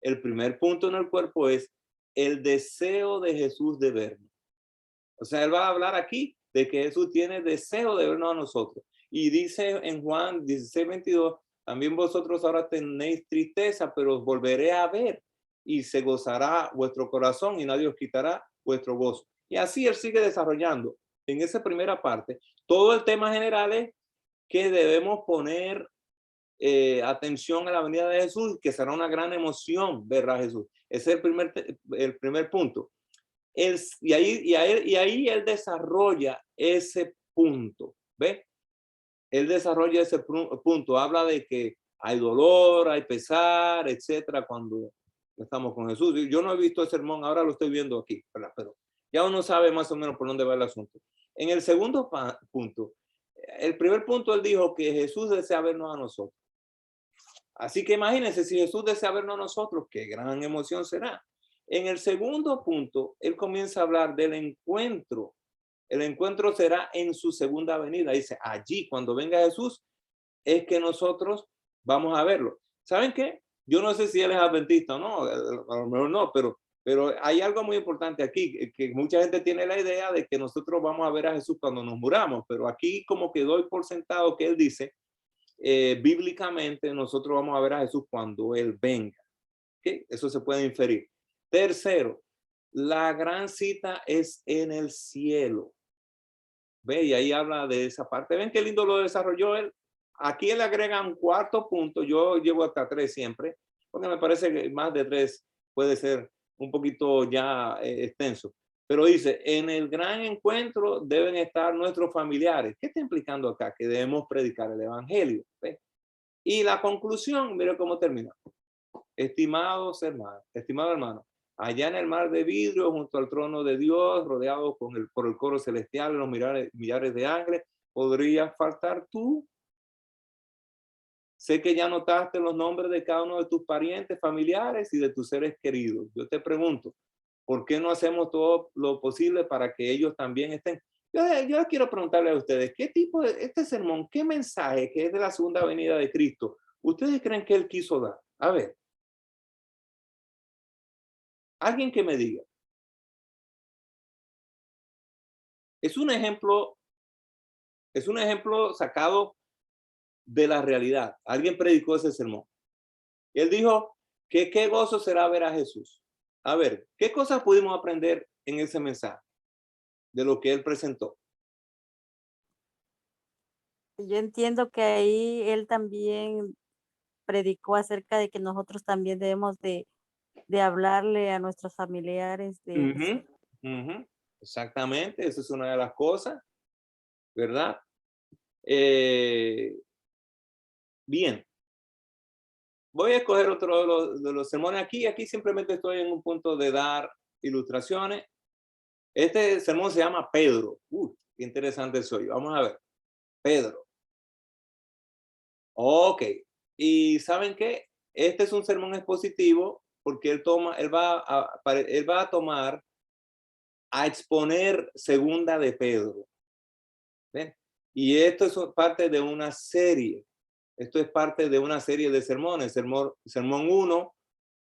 El primer punto en el cuerpo es el deseo de Jesús de vernos. O sea, él va a hablar aquí de que Jesús tiene deseo de vernos a nosotros. Y dice en Juan 16:22, también vosotros ahora tenéis tristeza, pero os volveré a ver y se gozará vuestro corazón y nadie os quitará vuestro gozo. Y así él sigue desarrollando en esa primera parte. Todo el tema general es que debemos poner atención a la venida de Jesús, que será una gran emoción ver a Jesús. Ese es el primer punto. Y ahí él desarrolla ese punto. ¿Ve? Él desarrolla ese punto. Habla de que hay dolor, hay pesar, etcétera, cuando estamos con Jesús. Yo no he visto el sermón, ahora lo estoy viendo aquí, ¿verdad? Pero ya uno sabe más o menos por dónde va el asunto. En el segundo punto, el primer punto él dijo que Jesús desea vernos a nosotros. Así que imagínense, si Jesús desea vernos a nosotros, qué gran emoción será. En el segundo punto, él comienza a hablar del encuentro. El encuentro será en su segunda venida. Dice, allí, cuando venga Jesús, es que nosotros vamos a verlo. ¿Saben qué? Yo no sé si él es adventista o no, a lo mejor no, pero hay algo muy importante aquí, que mucha gente tiene la idea de que nosotros vamos a ver a Jesús cuando nos muramos, pero aquí como que doy por sentado que él dice, bíblicamente nosotros vamos a ver a Jesús cuando él venga. ¿Okay? Eso se puede inferir. Tercero, la gran cita es en el cielo. Ve, y ahí habla de esa parte. ¿Ven qué lindo lo desarrolló él? Aquí él agrega un cuarto punto. Yo llevo hasta 3 siempre, porque me parece que más de 3 puede ser un poquito ya extenso. Pero dice, en el gran encuentro deben estar nuestros familiares. ¿Qué está implicando acá? Que debemos predicar el evangelio. ¿Ve? Y la conclusión, mire cómo termina. Estimados hermanos, estimado hermano, allá en el mar de vidrio, junto al trono de Dios, rodeado por el coro celestial, los millares de ángeles, ¿podrías faltar tú? Sé que ya notaste los nombres de cada uno de tus parientes, familiares y de tus seres queridos. Yo te pregunto, ¿por qué no hacemos todo lo posible para que ellos también estén? Yo quiero preguntarle a ustedes, ¿qué tipo de este sermón, qué mensaje que es de la segunda venida de Cristo, ustedes creen que él quiso dar? A ver, alguien que me diga. Es un ejemplo sacado de la realidad. Alguien predicó ese sermón. Él dijo que qué gozo será ver a Jesús. A ver, ¿qué cosas pudimos aprender en ese mensaje de lo que él presentó? Yo entiendo que ahí él también predicó acerca de que nosotros también debemos de hablarle a nuestros familiares de Jesús. Exactamente, esa es una de las cosas, ¿verdad? Bien. Voy a escoger otro de los sermones aquí. Aquí simplemente estoy en un punto de dar ilustraciones. Este sermón se llama Pedro. Qué interesante soy. Vamos a ver. Pedro. Ok. ¿Y saben qué? Este es un sermón expositivo porque él va a tomar a exponer segunda de Pedro. ¿Ven? Y esto es parte de una serie. Esto es parte de una serie de sermones. Sermón 1,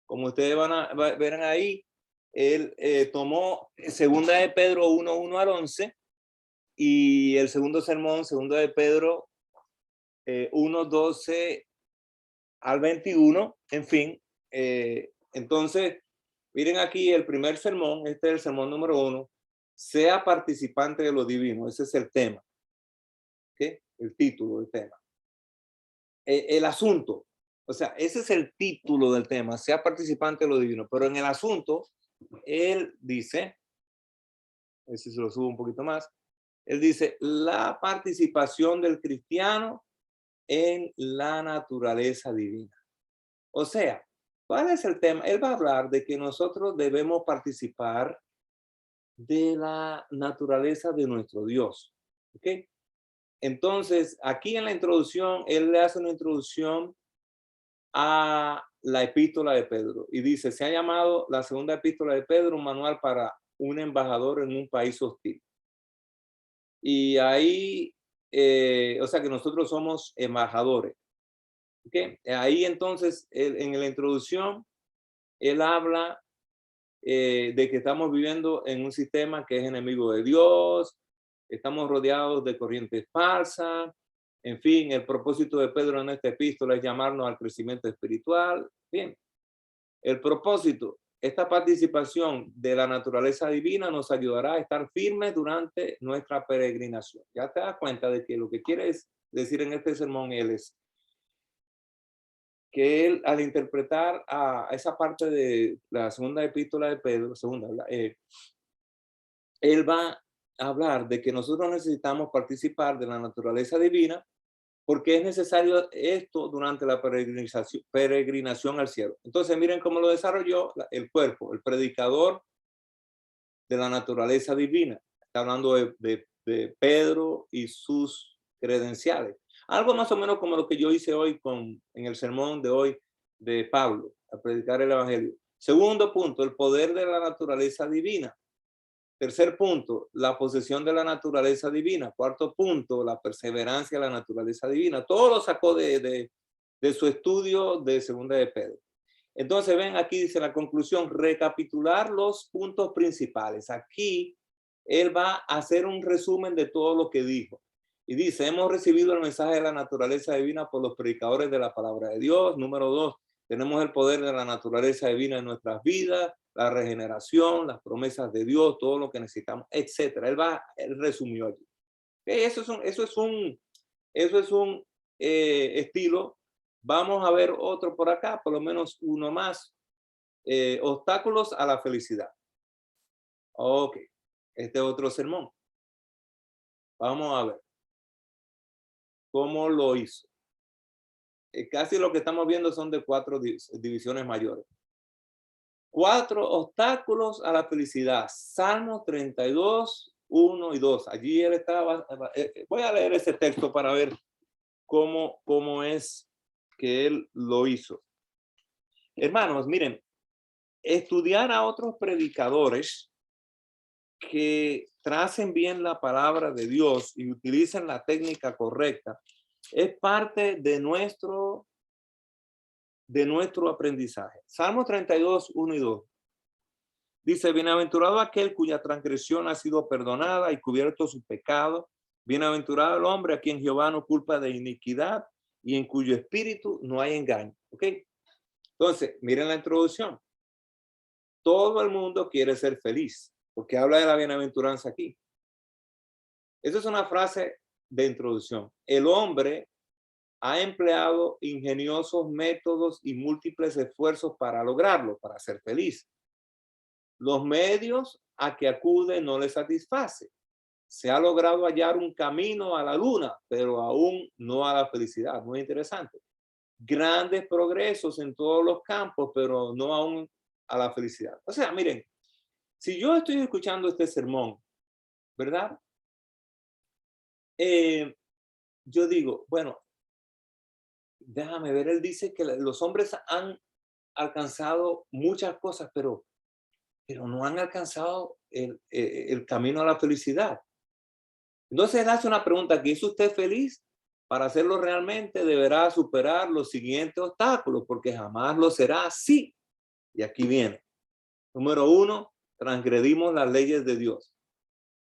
como ustedes verán ahí, él tomó segunda de Pedro 1 al 11 y el segundo sermón, segunda de Pedro 1:12 al 21, en fin. Entonces, miren aquí el primer sermón, este es el sermón número 1, sea participante de lo divino, ese es el tema, ¿okay? El título del tema. El asunto, o sea, ese es el título del tema, sea participante de lo divino, pero en el asunto, él dice, si se lo subo un poquito más, él dice, la participación del cristiano en la naturaleza divina. O sea, ¿cuál es el tema? Él va a hablar de que nosotros debemos participar de la naturaleza de nuestro Dios. ¿Ok? Entonces, aquí en la introducción, él le hace una introducción a la epístola de Pedro y dice, se ha llamado la segunda epístola de Pedro un manual para un embajador en un país hostil. Y ahí, o sea que nosotros somos embajadores. ¿Okay? Ahí entonces, en la introducción, él habla de que estamos viviendo en un sistema que es enemigo de Dios, estamos rodeados de corrientes falsas, en fin, el propósito de Pedro en esta epístola es llamarnos al crecimiento espiritual. Bien, el propósito, esta participación de la naturaleza divina nos ayudará a estar firmes durante nuestra peregrinación. Ya te das cuenta de que lo que quiere decir en este sermón él es que él, al interpretar a esa parte de la segunda epístola de Pedro, él va a hablar de que nosotros necesitamos participar de la naturaleza divina porque es necesario esto durante la peregrinación al cielo. Entonces, miren cómo lo desarrolló el cuerpo, el predicador de la naturaleza divina. Está hablando de Pedro y sus credenciales. Algo más o menos como lo que yo hice hoy en el sermón de hoy de Pablo, a predicar el evangelio. Segundo punto, el poder de la naturaleza divina. Tercer punto, la posesión de la naturaleza divina. Cuarto punto, la perseverancia de la naturaleza divina. Todo lo sacó de su estudio de segunda de Pedro. Entonces, ven, aquí dice la conclusión, recapitular los puntos principales. Aquí él va a hacer un resumen de todo lo que dijo. Y dice, hemos recibido el mensaje de la naturaleza divina por los predicadores de la palabra de Dios. Número 2, tenemos el poder de la naturaleza divina en nuestras vidas, la regeneración, las promesas de Dios, todo lo que necesitamos, etcétera. Él resumió allí. Eso es un estilo. Vamos a ver otro por acá, por lo menos uno más. Obstáculos a la felicidad. Ok, este otro sermón. Vamos a ver cómo lo hizo. Casi lo que estamos viendo son de 4 divisiones mayores. 4 obstáculos a la felicidad. Salmos 32, 1 y 2. Allí él estaba. Voy a leer ese texto para ver cómo es que él lo hizo. Hermanos, miren, estudiar a otros predicadores que tracen bien la palabra de Dios y utilicen la técnica correcta es parte de nuestro aprendizaje. Salmo 32, 1 y 2. Dice, bienaventurado aquel cuya transgresión ha sido perdonada y cubierto su pecado. Bienaventurado el hombre a quien Jehová no culpa de iniquidad y en cuyo espíritu no hay engaño. ¿Ok? Entonces, miren la introducción. Todo el mundo quiere ser feliz, porque habla de la bienaventuranza aquí. Esa es una frase de introducción. El hombre ha empleado ingeniosos métodos y múltiples esfuerzos para lograrlo, para ser feliz. Los medios a que acude no le satisface. Se ha logrado hallar un camino a la luna, pero aún no a la felicidad. Muy interesante. Grandes progresos en todos los campos, pero no aún a la felicidad. O sea, miren, si yo estoy escuchando este sermón, ¿verdad? Yo digo, bueno, déjame ver, él dice que los hombres han alcanzado muchas cosas, pero no han alcanzado el camino a la felicidad. Entonces él hace una pregunta, ¿que es usted feliz? Para hacerlo realmente deberá superar los siguientes obstáculos, porque jamás lo será así. Y aquí viene. Número 1, transgredimos las leyes de Dios.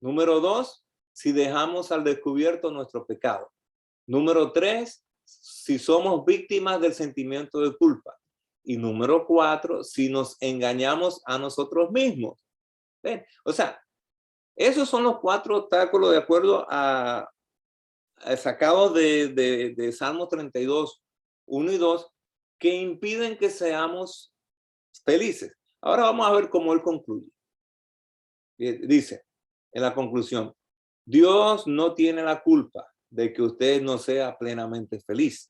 Número 2, si dejamos al descubierto nuestro pecado. Número 3, si somos víctimas del sentimiento de culpa. Y número 4, si nos engañamos a nosotros mismos. ¿Ven? O sea, esos son los 4 obstáculos de acuerdo a sacados de Salmos 32, 1 y 2, que impiden que seamos felices. Ahora vamos a ver cómo él concluye. Dice en la conclusión, Dios no tiene la culpa de que usted no sea plenamente feliz.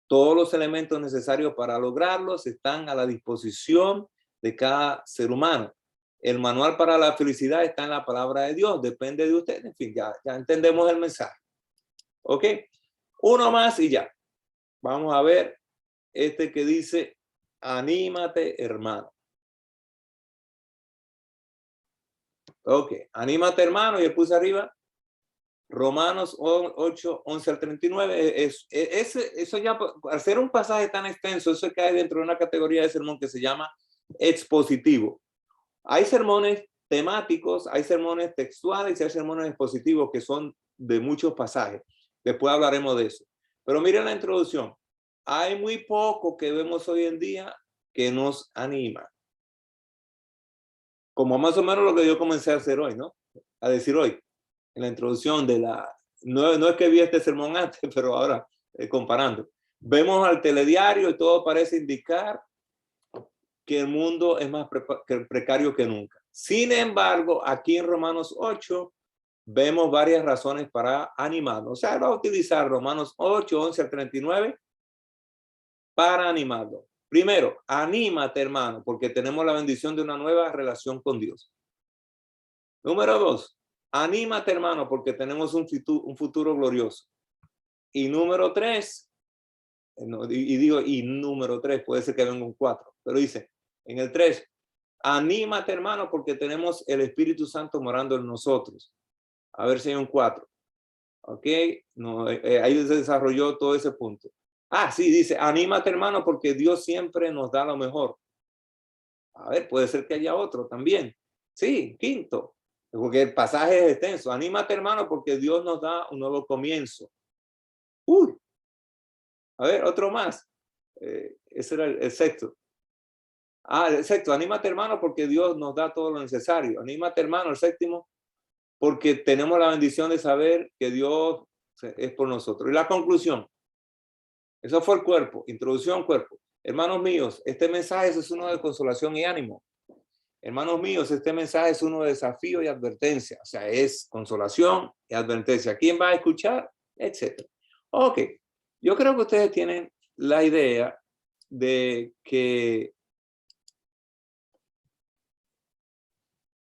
Todos los elementos necesarios para lograrlos están a la disposición de cada ser humano. El manual para la felicidad está en la palabra de Dios, depende de usted. En fin, ya entendemos el mensaje. ¿Ok? Uno más y ya. Vamos a ver este que dice, anímate, hermano. Ok, anímate, hermano. Y puse arriba Romanos 8, 11 al 39. Eso ya, al ser un pasaje tan extenso, eso cae dentro de una categoría de sermón que se llama expositivo. Hay sermones temáticos, hay sermones textuales y hay sermones expositivos que son de muchos pasajes. Después hablaremos de eso. Pero miren la introducción. Hay muy poco que vemos hoy en día que nos anima. Como más o menos lo que yo comencé a hacer hoy, ¿no? A decir hoy, en la introducción de la... No es que vi este sermón antes, pero ahora comparando. Vemos al telediario y todo parece indicar que el mundo es más precario que nunca. Sin embargo, aquí en Romanos 8 vemos varias razones para animarnos. O sea, va a utilizar Romanos 8, 11 al 39 para animarlo. Primero, anímate, hermano, porque tenemos la bendición de una nueva relación con Dios. Número 2, anímate, hermano, porque tenemos un futuro glorioso. Y número 3, y número 3, puede ser que venga un 4, pero dice, en el 3, anímate, hermano, porque tenemos el Espíritu Santo morando en nosotros. A ver si hay un 4. Ok, no, ahí se desarrolló todo ese punto. Ah, sí, dice, anímate, hermano, porque Dios siempre nos da lo mejor. A ver, puede ser que haya otro también. Sí, quinto, porque el pasaje es extenso. Anímate, hermano, porque Dios nos da un nuevo comienzo. Uy, a ver, otro más. Ese era el sexto. Ah, el sexto, anímate, hermano, porque Dios nos da todo lo necesario. Anímate, hermano, el séptimo, porque tenemos la bendición de saber que Dios es por nosotros. Y la conclusión, eso fue el cuerpo, introducción, cuerpo. Hermanos míos, este mensaje es uno de consolación y ánimo. Hermanos míos, este mensaje es uno de desafío y advertencia. O sea, es consolación y advertencia. ¿Quién va a escuchar? Etcétera. Ok. Yo creo que ustedes tienen la idea de que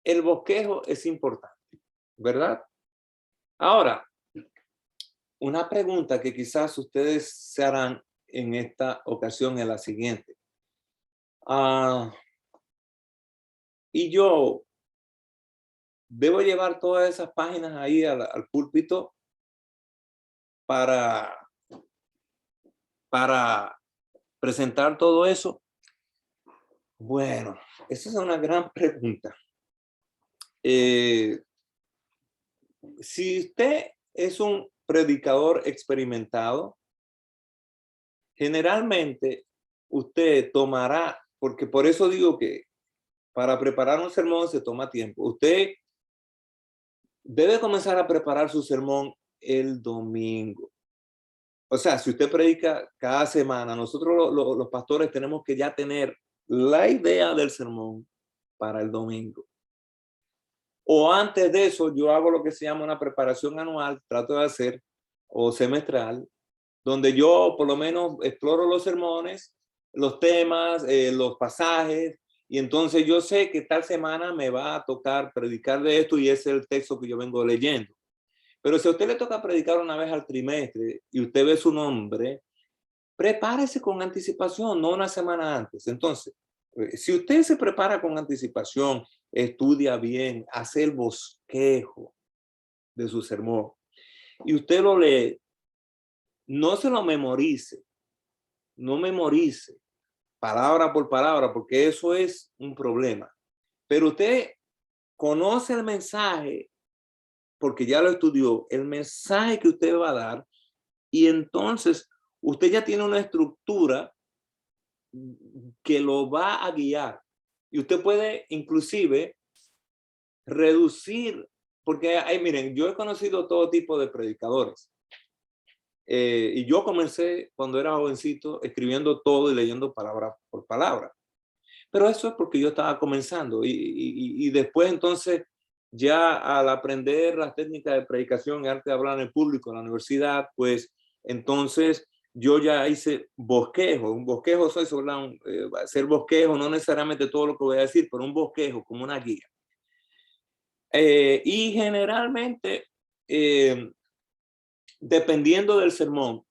el bosquejo es importante, ¿verdad? Ahora, una pregunta que quizás ustedes se harán en esta ocasión es la siguiente. Y yo debo llevar todas esas páginas ahí al púlpito para presentar todo eso. Bueno, esa es una gran pregunta. Si usted es un predicador experimentado, generalmente usted tomará, porque por eso digo que para preparar un sermón se toma tiempo. Usted debe comenzar a preparar su sermón el domingo. O sea, si usted predica cada semana, nosotros los pastores tenemos que ya tener la idea del sermón para el domingo. O antes de eso, yo hago lo que se llama una preparación anual, trato de hacer, o semestral, donde yo por lo menos exploro los sermones, los temas, los pasajes, y entonces yo sé que tal semana me va a tocar predicar de esto y ese es el texto que yo vengo leyendo. Pero si a usted le toca predicar una vez al trimestre y usted ve su nombre, prepárese con anticipación, no una semana antes. Entonces, si usted se prepara con anticipación, estudia bien, hace el bosquejo de su sermón y usted lo lee, no se lo memorice, no memorice palabra por palabra, porque eso es un problema. Pero usted conoce el mensaje, porque ya lo estudió, el mensaje que usted va a dar, y entonces usted ya tiene una estructura que lo va a guiar. Y usted puede inclusive reducir, porque miren, yo he conocido todo tipo de predicadores. Y yo comencé cuando era jovencito escribiendo todo y leyendo palabra por palabra. Pero eso es porque yo estaba comenzando. Y después entonces, ya al aprender las técnicas de predicación y arte de hablar en el público en la universidad, pues entonces yo ya hice bosquejo. Un bosquejo soy sobre hacer bosquejo, no necesariamente todo lo que voy a decir, pero un bosquejo como una guía. Y generalmente, dependiendo del sermón,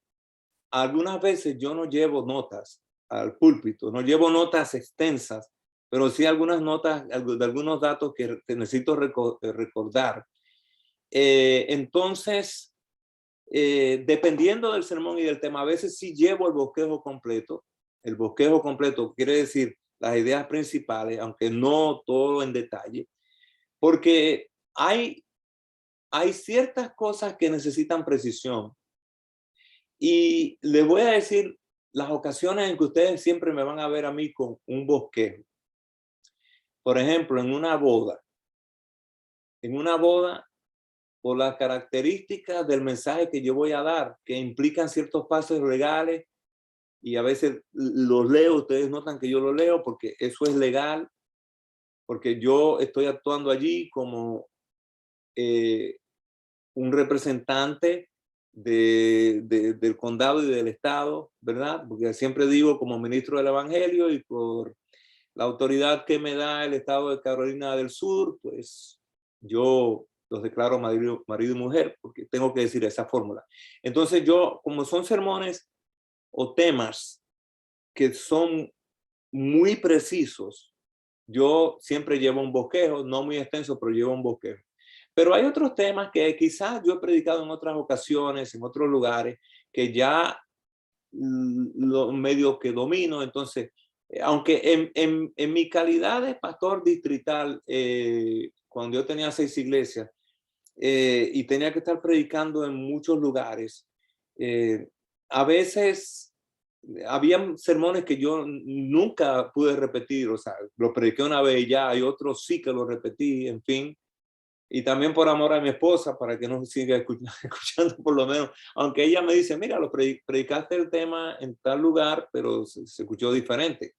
algunas veces yo no llevo notas al púlpito, no llevo notas extensas, pero sí algunas notas de algunos datos que necesito recordar. Entonces, dependiendo del sermón y del tema, a veces sí llevo el bosquejo completo. El bosquejo completo quiere decir las ideas principales, aunque no todo en detalle, porque hay ciertas cosas que necesitan precisión. Y les voy a decir las ocasiones en que ustedes siempre me van a ver a mí con un bosquejo. Por ejemplo, en una boda. En una boda, por las características del mensaje que yo voy a dar, que implican ciertos pasos legales, y a veces los leo, ustedes notan que yo los leo porque eso es legal, porque yo estoy actuando allí como un representante del condado y del estado, ¿verdad? Porque siempre digo como ministro del evangelio y por la autoridad que me da el estado de Carolina del Sur, pues yo los declaro marido y mujer, porque tengo que decir esa fórmula. Entonces yo, como son sermones o temas que son muy precisos, yo siempre llevo un bosquejo, no muy extenso, pero llevo un bosquejo. Pero hay otros temas que quizás yo he predicado en otras ocasiones, en otros lugares, que ya lo medio que domino. Entonces, aunque en mi calidad de pastor distrital, cuando yo tenía 6 iglesias y tenía que estar predicando en muchos lugares, a veces había sermones que yo nunca pude repetir. O sea, los prediqué una vez y ya, hay otros sí que los repetí, en fin. Y también por amor a mi esposa, para que no siga escuchando por lo menos, aunque ella me dice, mira, lo predicaste el tema en tal lugar, pero se escuchó diferente.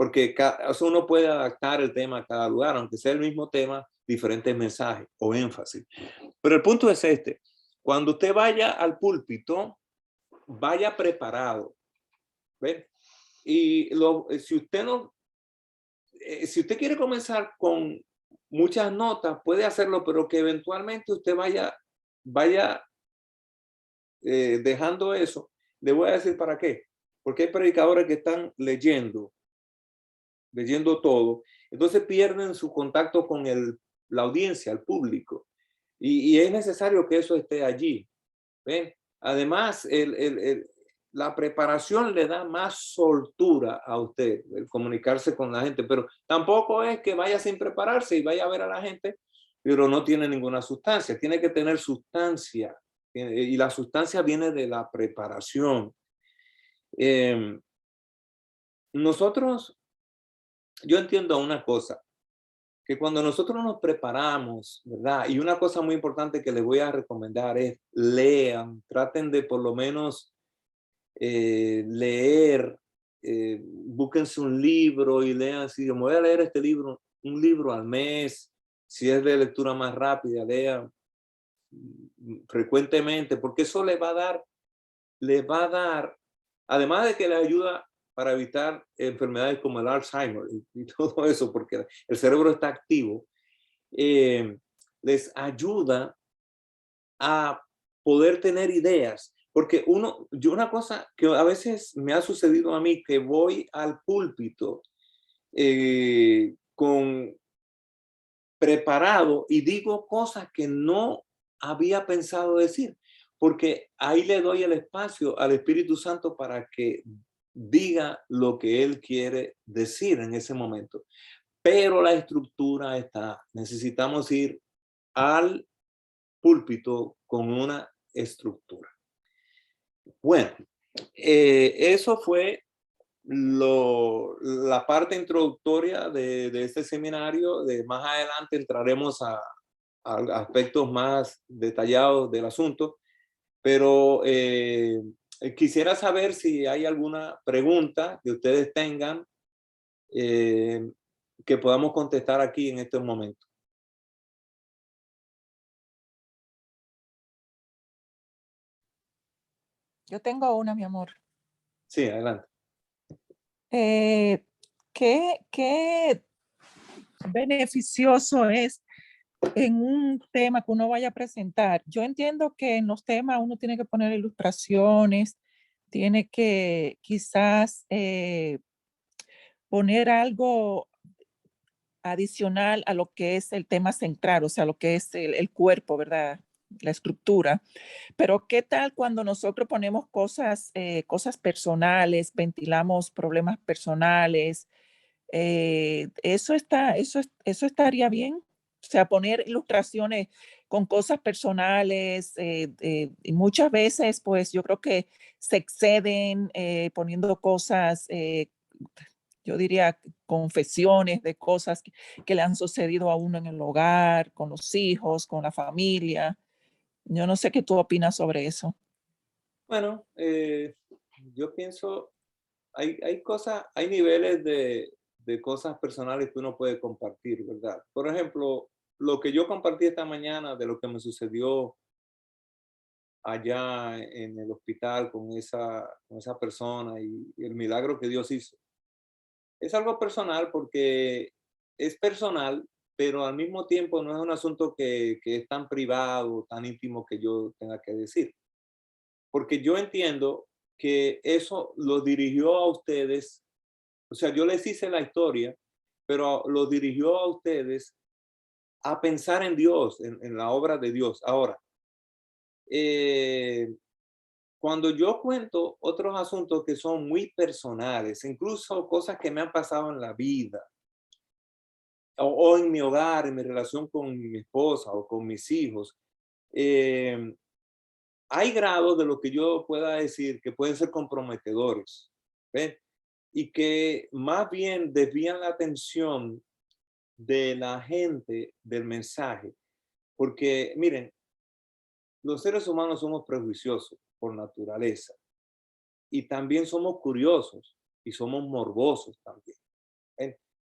porque o sea, uno puede adaptar el tema a cada lugar, aunque sea el mismo tema, diferentes mensajes o énfasis. Pero el punto es este: cuando usted vaya al púlpito, vaya preparado. ¿Ve? Y si usted no, si usted quiere comenzar con muchas notas, puede hacerlo, pero que eventualmente usted vaya dejando eso. Le voy a decir para qué. Porque hay predicadores que están leyendo todo, entonces pierden su contacto con la audiencia, el público. Y es necesario que eso esté allí. ¿Ven? Además, la preparación le da más soltura a usted, el comunicarse con la gente, pero tampoco es que vaya sin prepararse y vaya a ver a la gente, pero no tiene ninguna sustancia. Tiene que tener sustancia, y la sustancia viene de la preparación. Yo entiendo una cosa, que cuando nosotros nos preparamos, ¿verdad? Y una cosa muy importante que les voy a recomendar es lean, traten de por lo menos leer, búsquense un libro y lean. Si yo me voy a leer este libro, un libro al mes, si es de lectura más rápida, lean frecuentemente, porque eso le va a dar, además de que le ayuda para evitar enfermedades como el Alzheimer y todo eso, porque el cerebro está activo, les ayuda a poder tener ideas. Porque una cosa que a veces me ha sucedido a mí, que voy al púlpito preparado y digo cosas que no había pensado decir, porque ahí le doy el espacio al Espíritu Santo para que diga lo que Él quiere decir en ese momento. Pero la estructura está. Necesitamos ir al púlpito con una estructura. Bueno, eso fue la parte introductoria de este seminario. Más adelante entraremos a aspectos más detallados del asunto, pero quisiera saber si hay alguna pregunta que ustedes tengan que podamos contestar aquí en este momento. Yo tengo una, mi amor. Sí, adelante. ¿Qué beneficioso es en un tema que uno vaya a presentar? Yo entiendo que en los temas uno tiene que poner ilustraciones, tiene que quizás poner algo adicional a lo que es el tema central, o sea, lo que es el cuerpo, ¿verdad? La estructura. Pero ¿qué tal cuando nosotros ponemos cosas personales, ventilamos problemas personales? Eso estaría bien. O sea, poner ilustraciones con cosas personales, y muchas veces, pues yo creo que se exceden poniendo cosas, yo diría confesiones de cosas que le han sucedido a uno en el hogar, con los hijos, con la familia. Yo no sé qué tú opinas sobre eso. Bueno, yo pienso, hay niveles de cosas personales que uno puede compartir, ¿verdad? Por ejemplo, lo que yo compartí esta mañana de lo que me sucedió allá en el hospital con esa persona y el milagro que Dios hizo. Es algo personal porque es personal, pero al mismo tiempo no es un asunto que es tan privado, tan íntimo que yo tenga que decir. Porque yo entiendo que eso lo dirigió a ustedes. O sea, yo les hice la historia, pero lo dirigió a ustedes a pensar en Dios, en la obra de Dios. Ahora, cuando yo cuento otros asuntos que son muy personales, incluso cosas que me han pasado en la vida, o en mi hogar, en mi relación con mi esposa o con mis hijos, hay grados de lo que yo pueda decir que pueden ser comprometedores, ¿ven? Y que más bien desvían la atención de la gente del mensaje. Porque, miren, los seres humanos somos prejuiciosos por naturaleza y también somos curiosos y somos morbosos también.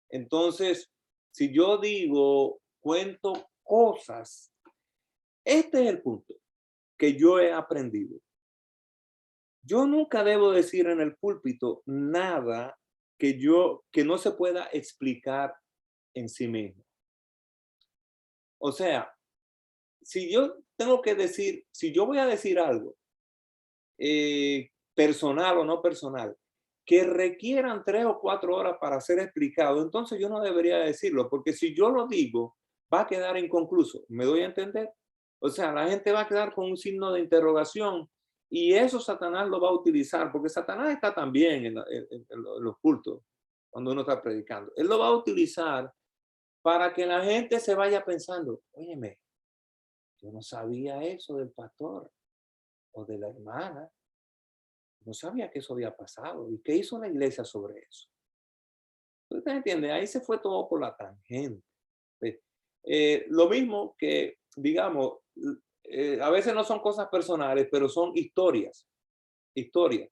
Entonces, si yo digo, cuento cosas, este es el punto que yo he aprendido. Yo nunca debo decir en el púlpito nada que no se pueda explicar en sí mismo. O sea, si yo tengo que decir, si yo voy a decir algo, personal o no personal, que requieran 3 o 4 horas para ser explicado, entonces yo no debería decirlo, porque si yo lo digo, va a quedar inconcluso. ¿Me doy a entender? O sea, la gente va a quedar con un signo de interrogación y eso Satanás lo va a utilizar, porque Satanás está también en los cultos, cuando uno está predicando. Él lo va a utilizar para que la gente se vaya pensando, óyeme, yo no sabía eso del pastor o de la hermana. No sabía que eso había pasado. ¿Y qué hizo la iglesia sobre eso? ¿Usted entiende? Ahí se fue todo por la tangente. Lo mismo que, digamos, a veces no son cosas personales, pero son historias. Historias.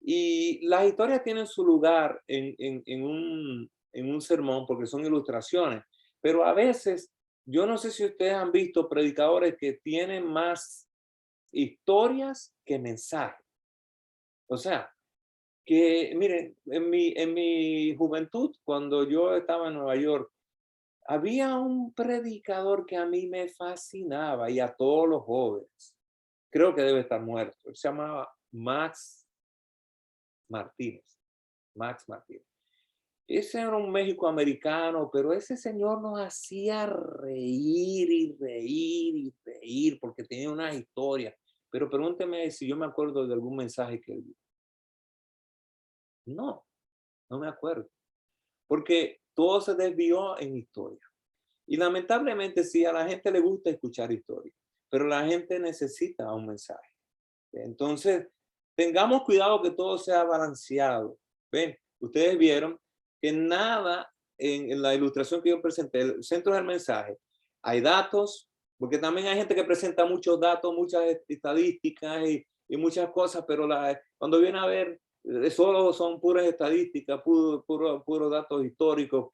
Y las historias tienen su lugar en un sermón porque son ilustraciones. Pero a veces, yo no sé si ustedes han visto predicadores que tienen más historias que mensajes. O sea, que miren, en mi juventud, cuando yo estaba en Nueva York, había un predicador que a mí me fascinaba y a todos los jóvenes. Creo que debe estar muerto. Él se llamaba Max Martínez. Max Martínez. Ese era un México-americano, pero ese señor nos hacía reír y reír y reír porque tenía unas historias. Pero pregúnteme si yo me acuerdo de algún mensaje que él dio. No, no me acuerdo. Porque todo se desvió en historia. Y lamentablemente sí, a la gente le gusta escuchar historias, pero la gente necesita un mensaje. Entonces, tengamos cuidado que todo sea balanceado. Ven, ustedes vieron que nada en la ilustración que yo presenté, el centro del mensaje, hay datos, porque también hay gente que presenta muchos datos, muchas estadísticas y muchas cosas, pero cuando viene a ver, solo son puras estadísticas, puros datos históricos,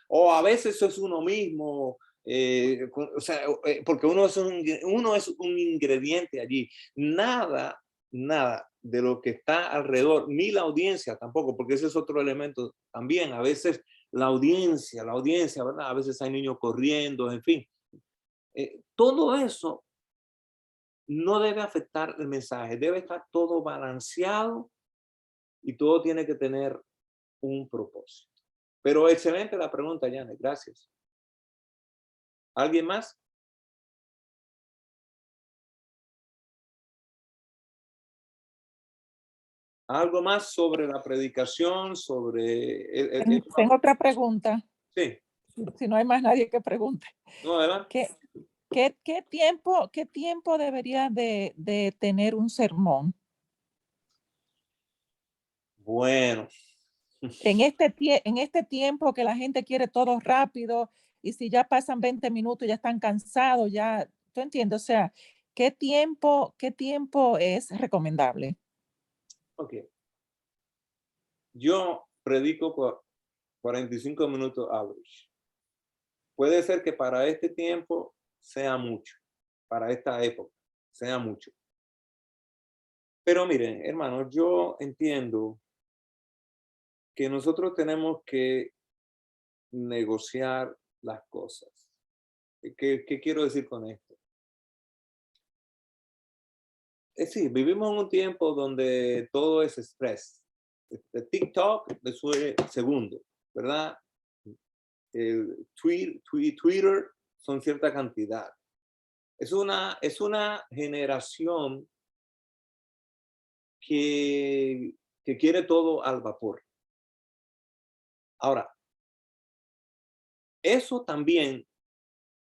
o a veces eso es uno mismo, o sea, porque uno es un ingrediente allí. Nada de lo que está alrededor, ni la audiencia tampoco, porque ese es otro elemento también. A veces la audiencia, ¿verdad? A veces hay niños corriendo, en fin. Todo eso no debe afectar el mensaje, debe estar todo balanceado y todo tiene que tener un propósito. Pero excelente la pregunta, Janet, gracias. ¿Alguien más? ¿Algo más sobre la predicación, sobre... Tengo otra pregunta. Sí. Si no hay más nadie que pregunte. No, ¿verdad? ¿Qué tiempo debería de tener un sermón? Bueno. En este tiempo que la gente quiere todo rápido y si ya pasan 20 minutos ya están cansados, ya, ¿tú entiendes? O sea, qué tiempo es recomendable? Ok. Yo predico por 45 minutos average. Puede ser que para este tiempo sea mucho, para esta época sea mucho. Pero miren, hermanos, yo entiendo que nosotros tenemos que negociar las cosas. ¿Qué quiero decir con esto? Es decir, vivimos en un tiempo donde todo es estrés. TikTok es segundo, ¿verdad? El Twitter son cierta cantidad. Es una generación que quiere todo al vapor. Ahora, eso también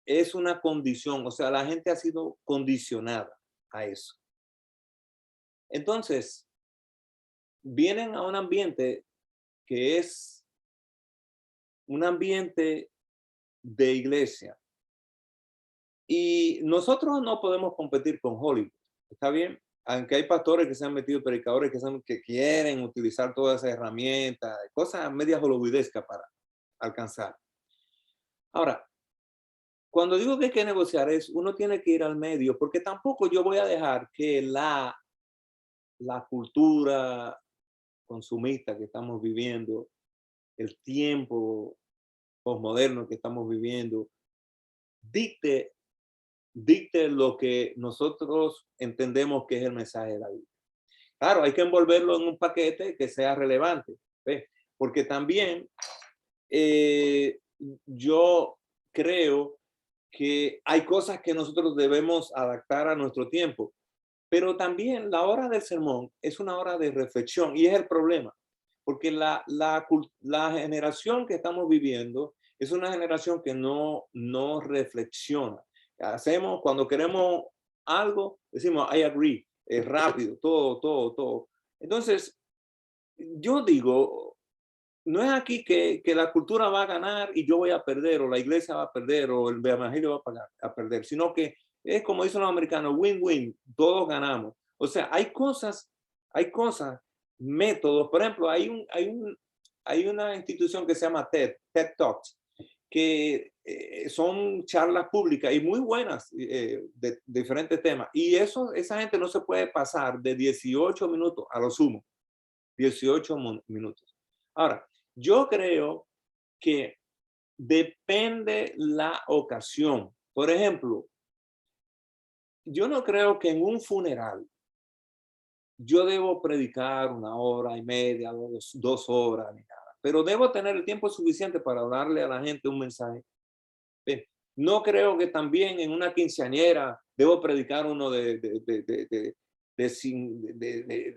es una condición, o sea, la gente ha sido condicionada a eso. Entonces, vienen a un ambiente que es un ambiente de iglesia. Y nosotros no podemos competir con Hollywood, ¿está bien? aunque hay pastores que se han metido, predicadores que quieren utilizar todas esas herramientas, cosas medias hollywoodescas para alcanzar. Ahora, cuando digo que hay que negociar es, uno tiene que ir al medio, porque tampoco yo voy a dejar que la cultura consumista que estamos viviendo, el tiempo posmoderno que estamos viviendo, dicte lo que nosotros entendemos que es el mensaje de la Biblia. Claro, hay que envolverlo en un paquete que sea relevante, ¿ves? Porque también yo creo que hay cosas que nosotros debemos adaptar a nuestro tiempo, pero también la hora del sermón es una hora de reflexión y es el problema, porque la generación que estamos viviendo es una generación que no reflexiona. Hacemos, cuando queremos algo, decimos, I agree, es rápido, todo. Entonces, yo digo, no es aquí que la cultura va a ganar y yo voy a perder, o la iglesia va a perder, o el evangelio va a perder, sino que es como dicen los americanos, win-win, todos ganamos. O sea, hay cosas, métodos. Por ejemplo, hay una institución que se llama TED Talks, que son charlas públicas y muy buenas de diferentes temas. Y esa gente no se puede pasar de 18 minutos a lo sumo. 18 minutos. Ahora, yo creo que depende la ocasión. Por ejemplo, yo no creo que en un funeral yo debo predicar 1 hora y media, 2 horas, ni nada. Pero debo tener el tiempo suficiente para darle a la gente un mensaje. No creo que también en una quinceañera debo predicar uno de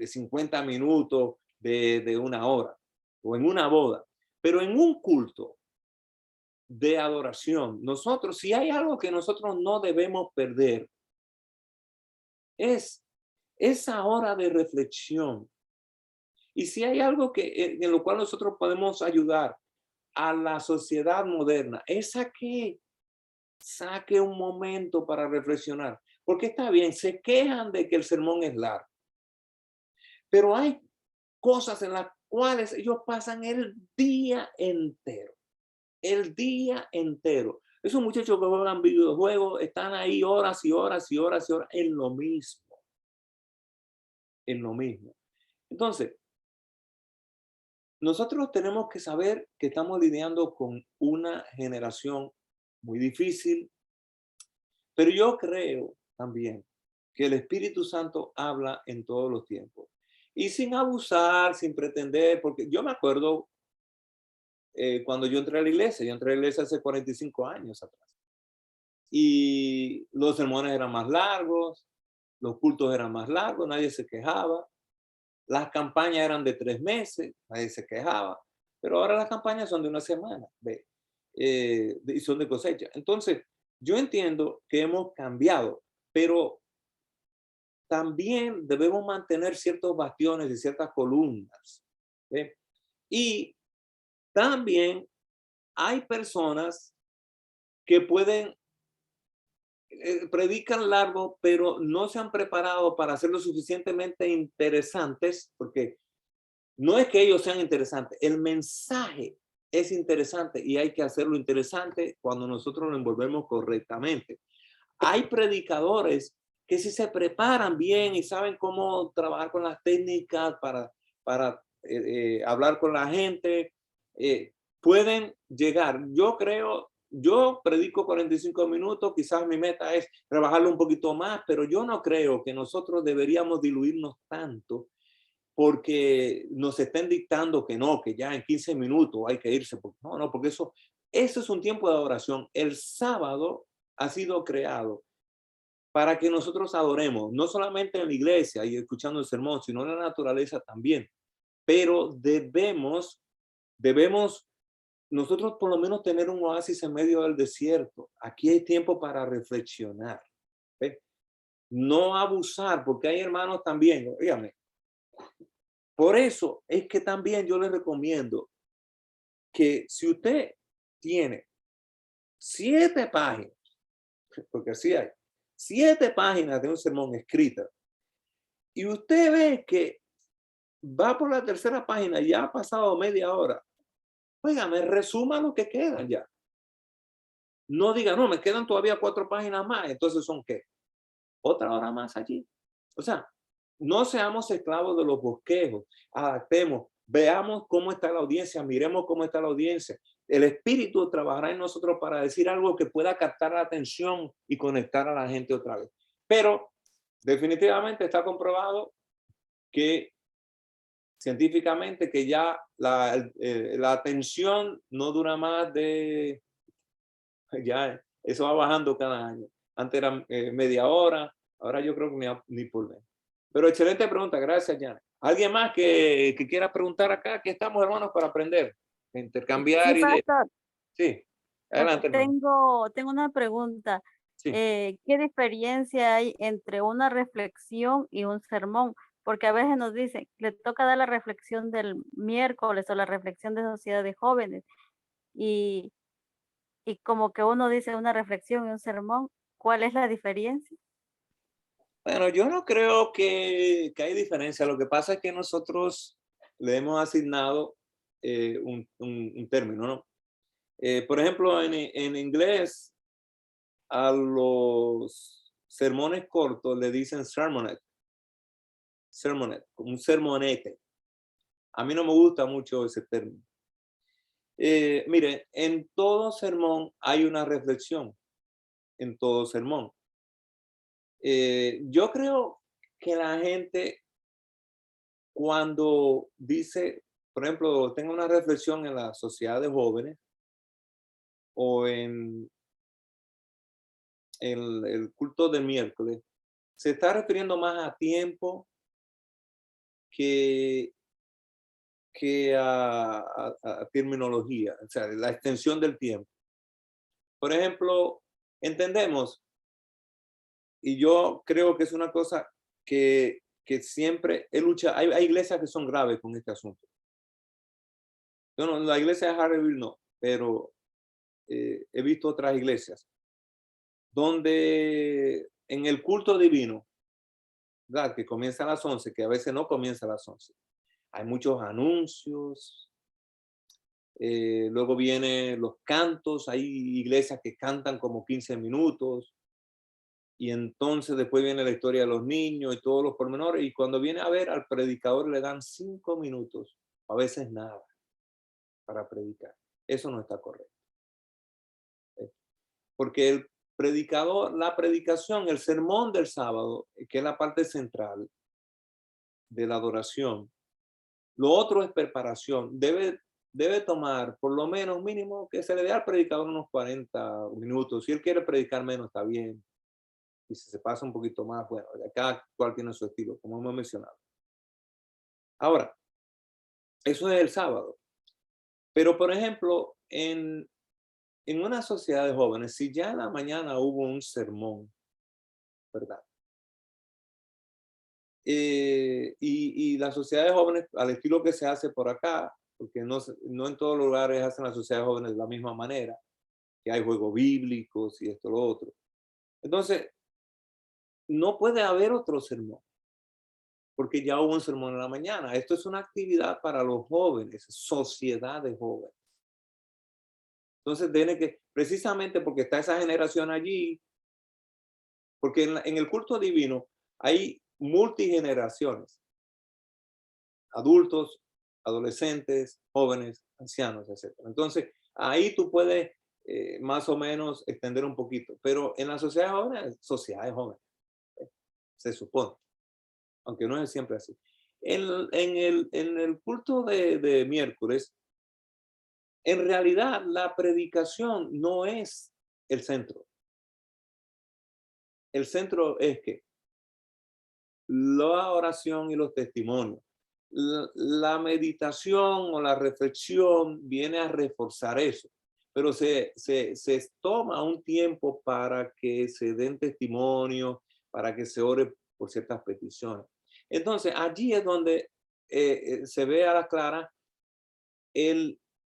50 minutos, de 1 hora, o en una boda. Pero en un culto de adoración, nosotros, si hay algo que nosotros no debemos perder, es esa hora de reflexión. Y si hay algo en lo cual nosotros podemos ayudar a la sociedad moderna, es a que saque un momento para reflexionar. Porque está bien, se quejan de que el sermón es largo, pero hay cosas en las cuales ellos pasan el día entero. El día entero. Esos muchachos que juegan videojuegos están ahí horas y horas y horas y horas en lo mismo. En lo mismo. Entonces, nosotros tenemos que saber que estamos lidiando con una generación muy difícil, pero yo creo también que el Espíritu Santo habla en todos los tiempos. Y sin abusar, sin pretender, porque yo me acuerdo cuando yo entré a la iglesia hace 45 años atrás. Y los sermones eran más largos, los cultos eran más largos, nadie se quejaba. Las campañas eran de 3 meses, nadie se quejaba. Pero ahora las campañas son de 1 semana, y son de cosecha. Entonces, yo entiendo que hemos cambiado, pero también debemos mantener ciertos bastiones y ciertas columnas. ¿Ve? Y también hay personas que predican largo, pero no se han preparado para hacerlo suficientemente interesantes, porque no es que ellos sean interesantes, el mensaje es interesante y hay que hacerlo interesante cuando nosotros lo envolvemos correctamente. Hay predicadores que si se preparan bien y saben cómo trabajar con las técnicas para hablar con la gente, pueden llegar. Yo predico 45 minutos, quizás mi meta es trabajarlo un poquito más, pero yo no creo que nosotros deberíamos diluirnos tanto porque nos estén dictando que no, que ya en 15 minutos hay que irse. No, porque eso es un tiempo de adoración. El sábado ha sido creado para que nosotros adoremos, no solamente en la iglesia y escuchando el sermón, sino en la naturaleza también. Pero debemos nosotros por lo menos tener un oasis en medio del desierto. Aquí hay tiempo para reflexionar. ¿Ve? No abusar, porque hay hermanos también, dígame. Por eso es que también yo les recomiendo que si usted tiene 7 páginas, porque así hay, 7 páginas de un sermón escrita, y usted ve que va por la tercera página, ya ha pasado media hora. Óigame, resuma lo que quedan ya. No diga, no, me quedan todavía 4 páginas más. Entonces, ¿son qué? Otra hora más allí. O sea, no seamos esclavos de los bosquejos. Adaptemos, veamos cómo está la audiencia, miremos cómo está la audiencia. El Espíritu trabajará en nosotros para decir algo que pueda captar la atención y conectar a la gente otra vez. Pero definitivamente está comprobado que científicamente que ya la atención no dura más de, ya eso va bajando cada año. Antes era media hora, ahora yo creo que ni por menos. Pero excelente pregunta, gracias, Janet. ¿Alguien más que quiera preguntar acá? Aquí estamos, hermanos, para aprender, intercambiar Sí, ideas. pastor. Sí, adelante, hermano. Tengo una pregunta. Sí. ¿Qué diferencia hay entre una reflexión y un sermón? Porque a veces nos dicen, le toca dar la reflexión del miércoles o la reflexión de Sociedad de Jóvenes. Y como que uno dice una reflexión y un sermón, ¿cuál es la diferencia? Bueno, yo no creo que hay diferencia. Lo que pasa es que nosotros le hemos asignado un término, ¿no? Por ejemplo, en inglés, a los sermones cortos le dicen sermonette, un sermonete. A mí no me gusta mucho ese término. Mire, en todo sermón hay una reflexión, en todo sermón. Yo creo que la gente cuando dice, por ejemplo, tengo una reflexión en la sociedad de jóvenes o en el culto del miércoles, se está refiriendo más a tiempo que a terminología, o sea, la extensión del tiempo. Por ejemplo, entendemos, y yo creo que es una cosa que siempre he luchado, hay iglesias que son graves con este asunto. Bueno, la iglesia de Harveyville no, pero he visto otras iglesias donde en el culto divino, ¿verdad? Que comienza a las 11, que a veces no comienza a las 11. Hay muchos anuncios. Luego vienen los cantos. Hay iglesias que cantan como 15 minutos. Y entonces después viene la historia de los niños y todos los pormenores. Y cuando viene a ver al predicador le dan 5 minutos, a veces nada, para predicar. Eso no está correcto. Porque el predicador, la predicación, el sermón del sábado, que es la parte central de la adoración, lo otro es preparación. Debe tomar por lo menos mínimo que se le dé al predicador unos 40 minutos. Si él quiere predicar menos, está bien. Y si se pasa un poquito más, bueno, cada cual tiene su estilo, como hemos mencionado. Ahora, eso es el sábado. Pero, por ejemplo, en una sociedad de jóvenes, si ya en la mañana hubo un sermón, ¿verdad? Y la sociedad de jóvenes, al estilo que se hace por acá, porque no en todos los lugares hacen la sociedad de jóvenes de la misma manera, que hay juegos bíblicos y esto, lo otro. Entonces, no puede haber otro sermón, porque ya hubo un sermón en la mañana. Esto es una actividad para los jóvenes, sociedad de jóvenes. Entonces, tiene que, precisamente porque está esa generación allí, porque en el culto divino hay multigeneraciones, adultos, adolescentes, jóvenes, ancianos, etc. Entonces, ahí tú puedes más o menos extender un poquito, pero en la sociedad de jóvenes, se supone, aunque no es siempre así. En el culto de miércoles, en realidad la predicación no es el centro. El centro es que la oración y los testimonios. La meditación o la reflexión viene a reforzar eso, pero se toma un tiempo para que se den testimonios, para que se ore por ciertas peticiones. Entonces, allí es donde se ve a la clara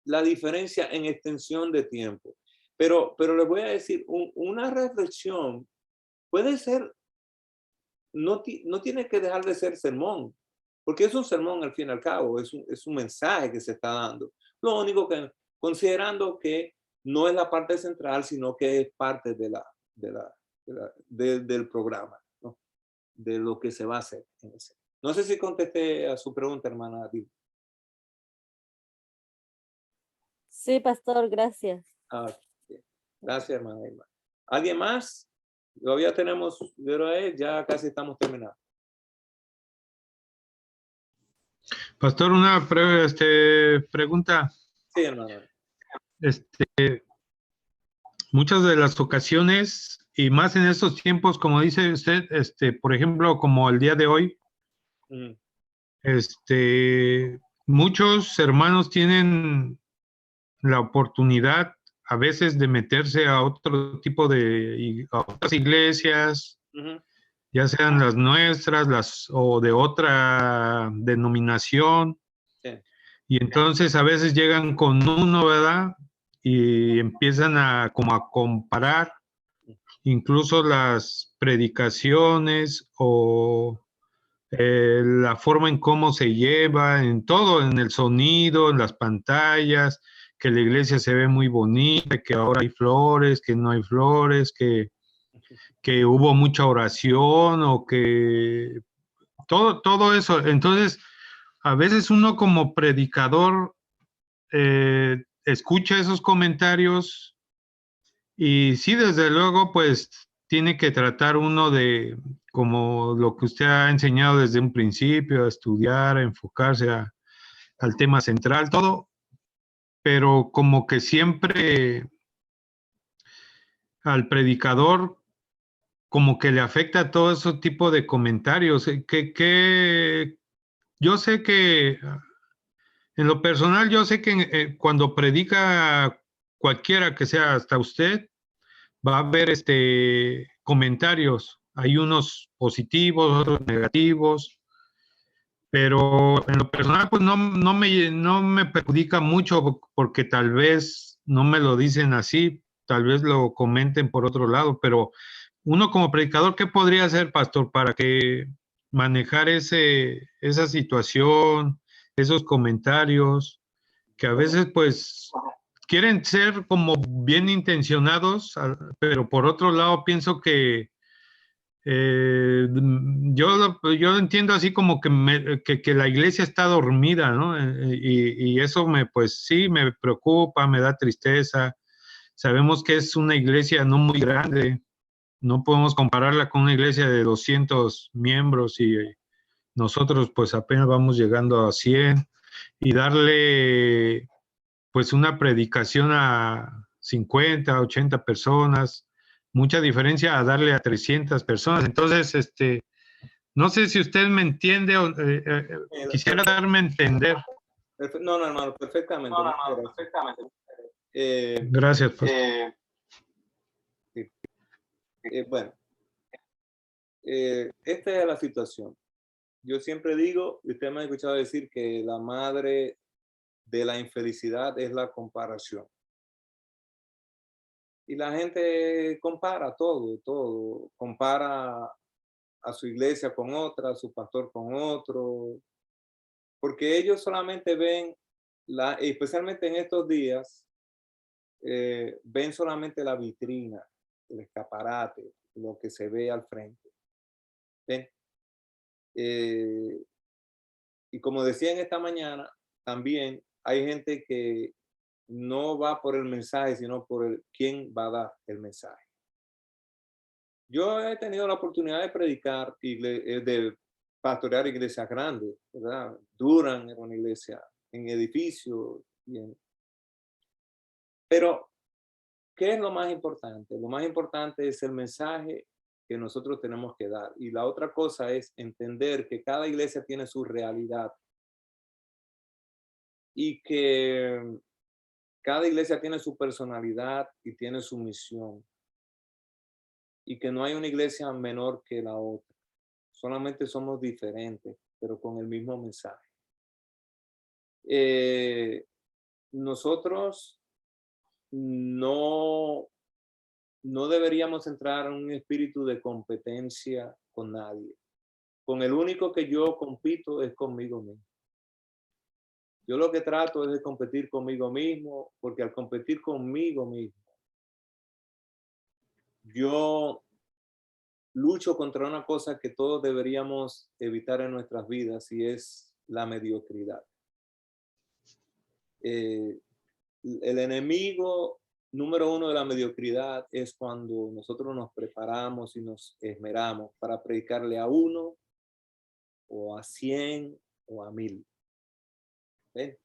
la diferencia en extensión de tiempo. Pero les voy a decir, una reflexión puede ser no tiene que dejar de ser sermón, porque es un sermón al fin y al cabo, es un mensaje que se está dando. Lo único que, considerando que no es la parte central, sino que es parte del programa, ¿no? De lo que se va a hacer. No sé si contesté a su pregunta, hermana. Sí, pastor, gracias. Bien. Gracias, hermana Irma. ¿Alguien más? Todavía tenemos, ya casi estamos terminando. Pastor, una breve pregunta. Sí, hermano. Muchas de las ocasiones, y más en estos tiempos, como dice usted, por ejemplo, como el día de hoy, muchos hermanos tienen la oportunidad a veces de meterse a otro tipo a otras iglesias, ya sean las nuestras, o de otra denominación. Sí. Y entonces a veces llegan con uno, ¿verdad? Y empiezan a comparar incluso las predicaciones o la forma en cómo se lleva, en todo, en el sonido, en las pantallas, que la iglesia se ve muy bonita, que ahora hay flores, que no hay flores, que hubo mucha oración o que todo eso. Entonces, a veces uno como predicador escucha esos comentarios y sí, desde luego, pues tiene que tratar uno de, como lo que usted ha enseñado desde un principio, a estudiar, a enfocarse al tema central, todo, pero como que siempre al predicador como que le afecta todo ese tipo de comentarios, yo sé que en lo personal, yo sé que cuando predica cualquiera que sea, hasta usted, va a haber comentarios. Hay unos positivos, otros negativos, pero en lo personal, pues no me perjudica mucho porque tal vez no me lo dicen así, tal vez lo comenten por otro lado, pero uno como predicador, ¿qué podría hacer, pastor, para que manejar esa situación, esos comentarios, que a veces pues quieren ser como bien intencionados, pero por otro lado pienso que yo lo entiendo así como que la iglesia está dormida, ¿no? Y eso pues sí, me preocupa, me da tristeza. Sabemos que es una iglesia no muy grande, no podemos compararla con una iglesia de 200 miembros y nosotros pues apenas vamos llegando a 100 y darle pues una predicación a 50, 80 personas, mucha diferencia a darle a 300 personas. Entonces, no sé si usted me entiende o quisiera darme a entender. No, hermano, perfectamente. Gracias, pastor. Bueno, esta es la situación. Yo siempre digo, y usted me ha escuchado decir que la madre de la infelicidad es la comparación. Y la gente compara todo. Compara a su iglesia con otra, a su pastor con otro, porque ellos solamente ven, especialmente en estos días, ven solamente la vitrina, el escaparate, lo que se ve al frente. ¿Ven? Y como decía en esta mañana, también hay gente que no va por el mensaje, sino por quién va a dar el mensaje. Yo he tenido la oportunidad de predicar, de pastorear iglesias grandes, ¿verdad? Durham era una iglesia en edificio. Pero, ¿qué es lo más importante? Lo más importante es el mensaje que nosotros tenemos que dar. Y la otra cosa es entender que cada iglesia tiene su realidad y que cada iglesia tiene su personalidad y tiene su misión. Y que no hay una iglesia menor que la otra. Solamente somos diferentes, pero con el mismo mensaje. Nosotros no deberíamos entrar en un espíritu de competencia con nadie. con el único que yo compito es conmigo mismo. Yo lo que trato es de competir conmigo mismo, porque al competir conmigo mismo, yo lucho contra una cosa que todos deberíamos evitar en nuestras vidas y es la mediocridad. El enemigo número uno de la mediocridad es cuando nosotros nos preparamos y nos esmeramos para predicarle a 1 o a 100 o a 1000. ¿Ven?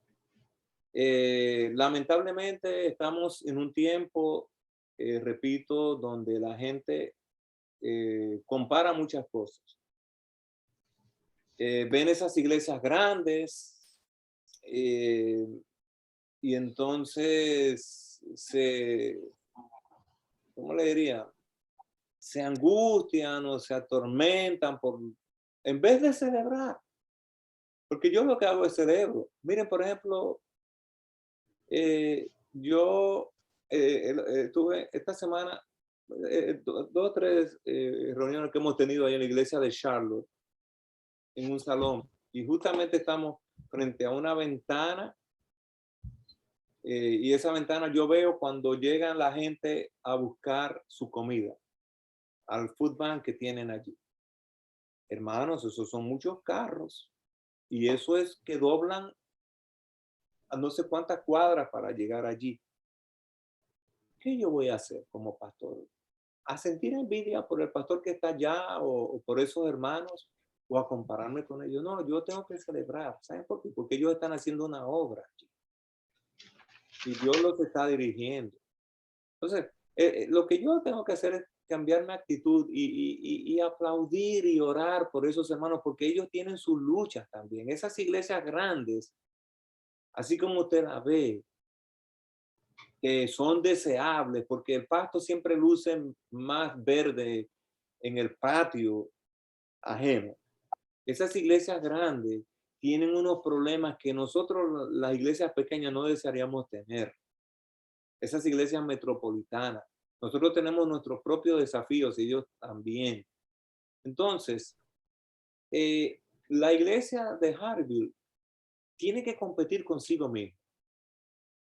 Lamentablemente estamos en un tiempo, repito, donde la gente compara muchas cosas. Ven esas iglesias grandes y entonces ¿cómo le diría? Se angustian o se atormentan en vez de celebrar. Porque yo lo que hago es celebro. Miren, por ejemplo, yo tuve esta semana 2 o 3 reuniones que hemos tenido ahí en la iglesia de Charlotte, en un salón, y justamente estamos frente a una ventana, y esa ventana yo veo cuando llegan la gente a buscar su comida al food bank que tienen allí. Hermanos, esos son muchos carros, y eso es que doblan a no sé cuántas cuadras para llegar allí. ¿Qué yo voy a hacer como pastor? ¿A sentir envidia por el pastor que está allá o por esos hermanos o a compararme con ellos? No, yo tengo que celebrar. ¿Saben por qué? Porque ellos están haciendo una obra y Dios los está dirigiendo. Entonces, lo que yo tengo que hacer es cambiar mi actitud y aplaudir y orar por esos hermanos, porque ellos tienen sus luchas también. Esas iglesias grandes, así como usted la ve, que son deseables, porque el pasto siempre luce más verde en el patio ajeno. Esas iglesias grandes tienen unos problemas que nosotros, las iglesias pequeñas, no desearíamos tener. Esas iglesias metropolitanas. Nosotros tenemos nuestros propios desafíos y ellos también. Entonces, la iglesia de Harville tiene que competir consigo misma.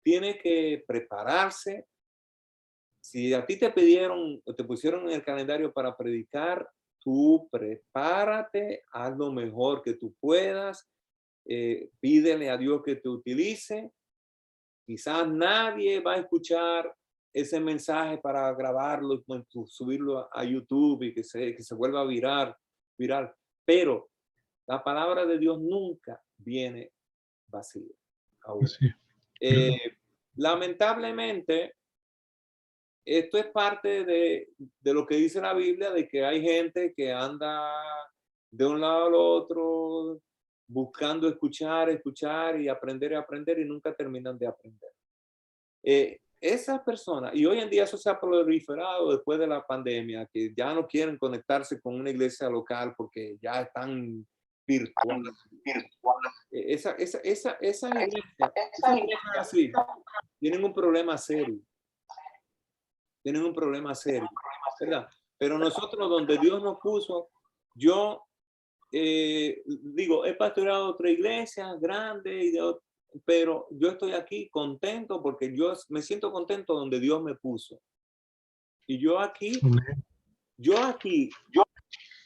Tiene que prepararse. Si a ti te pidieron o te pusieron en el calendario para predicar, tú prepárate, haz lo mejor que tú puedas, pídele a Dios que te utilice. Quizás nadie va a escuchar ese mensaje para grabarlo y subirlo a YouTube y que se vuelva viral, pero la palabra de Dios nunca viene vacía. Sí. Lamentablemente, esto es parte de lo que dice la Biblia, de que hay gente que anda de un lado al otro buscando escuchar y aprender y nunca terminan de aprender. Esas personas, y hoy en día eso se ha proliferado después de la pandemia, que ya no quieren conectarse con una iglesia local porque ya están virtuales. Esa iglesia así, tienen un problema serio. ¿Verdad? Pero nosotros donde Dios nos puso, yo digo, he pastoreado otra iglesia grande, pero yo estoy aquí contento porque yo me siento contento donde Dios me puso. Y yo aquí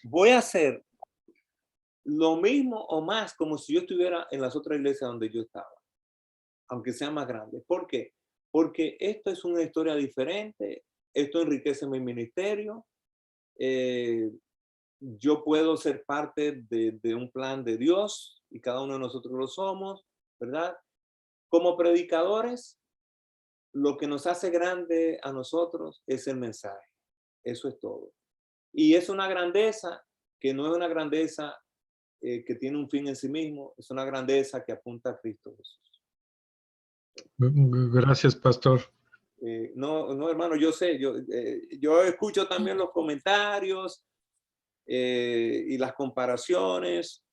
voy a hacer lo mismo o más como si yo estuviera en las otras iglesias donde yo estaba, aunque sea más grande. ¿Por qué? Porque esto es una historia diferente, esto enriquece mi ministerio, yo puedo ser parte de un plan de Dios y cada uno de nosotros lo somos, ¿verdad? Como predicadores, lo que nos hace grande a nosotros es el mensaje. Eso es todo. Y es una grandeza que no es una grandeza que tiene un fin en sí mismo, es una grandeza que apunta a Cristo Jesús. Gracias, pastor. No, hermano, yo sé, yo escucho también los comentarios y las comparaciones,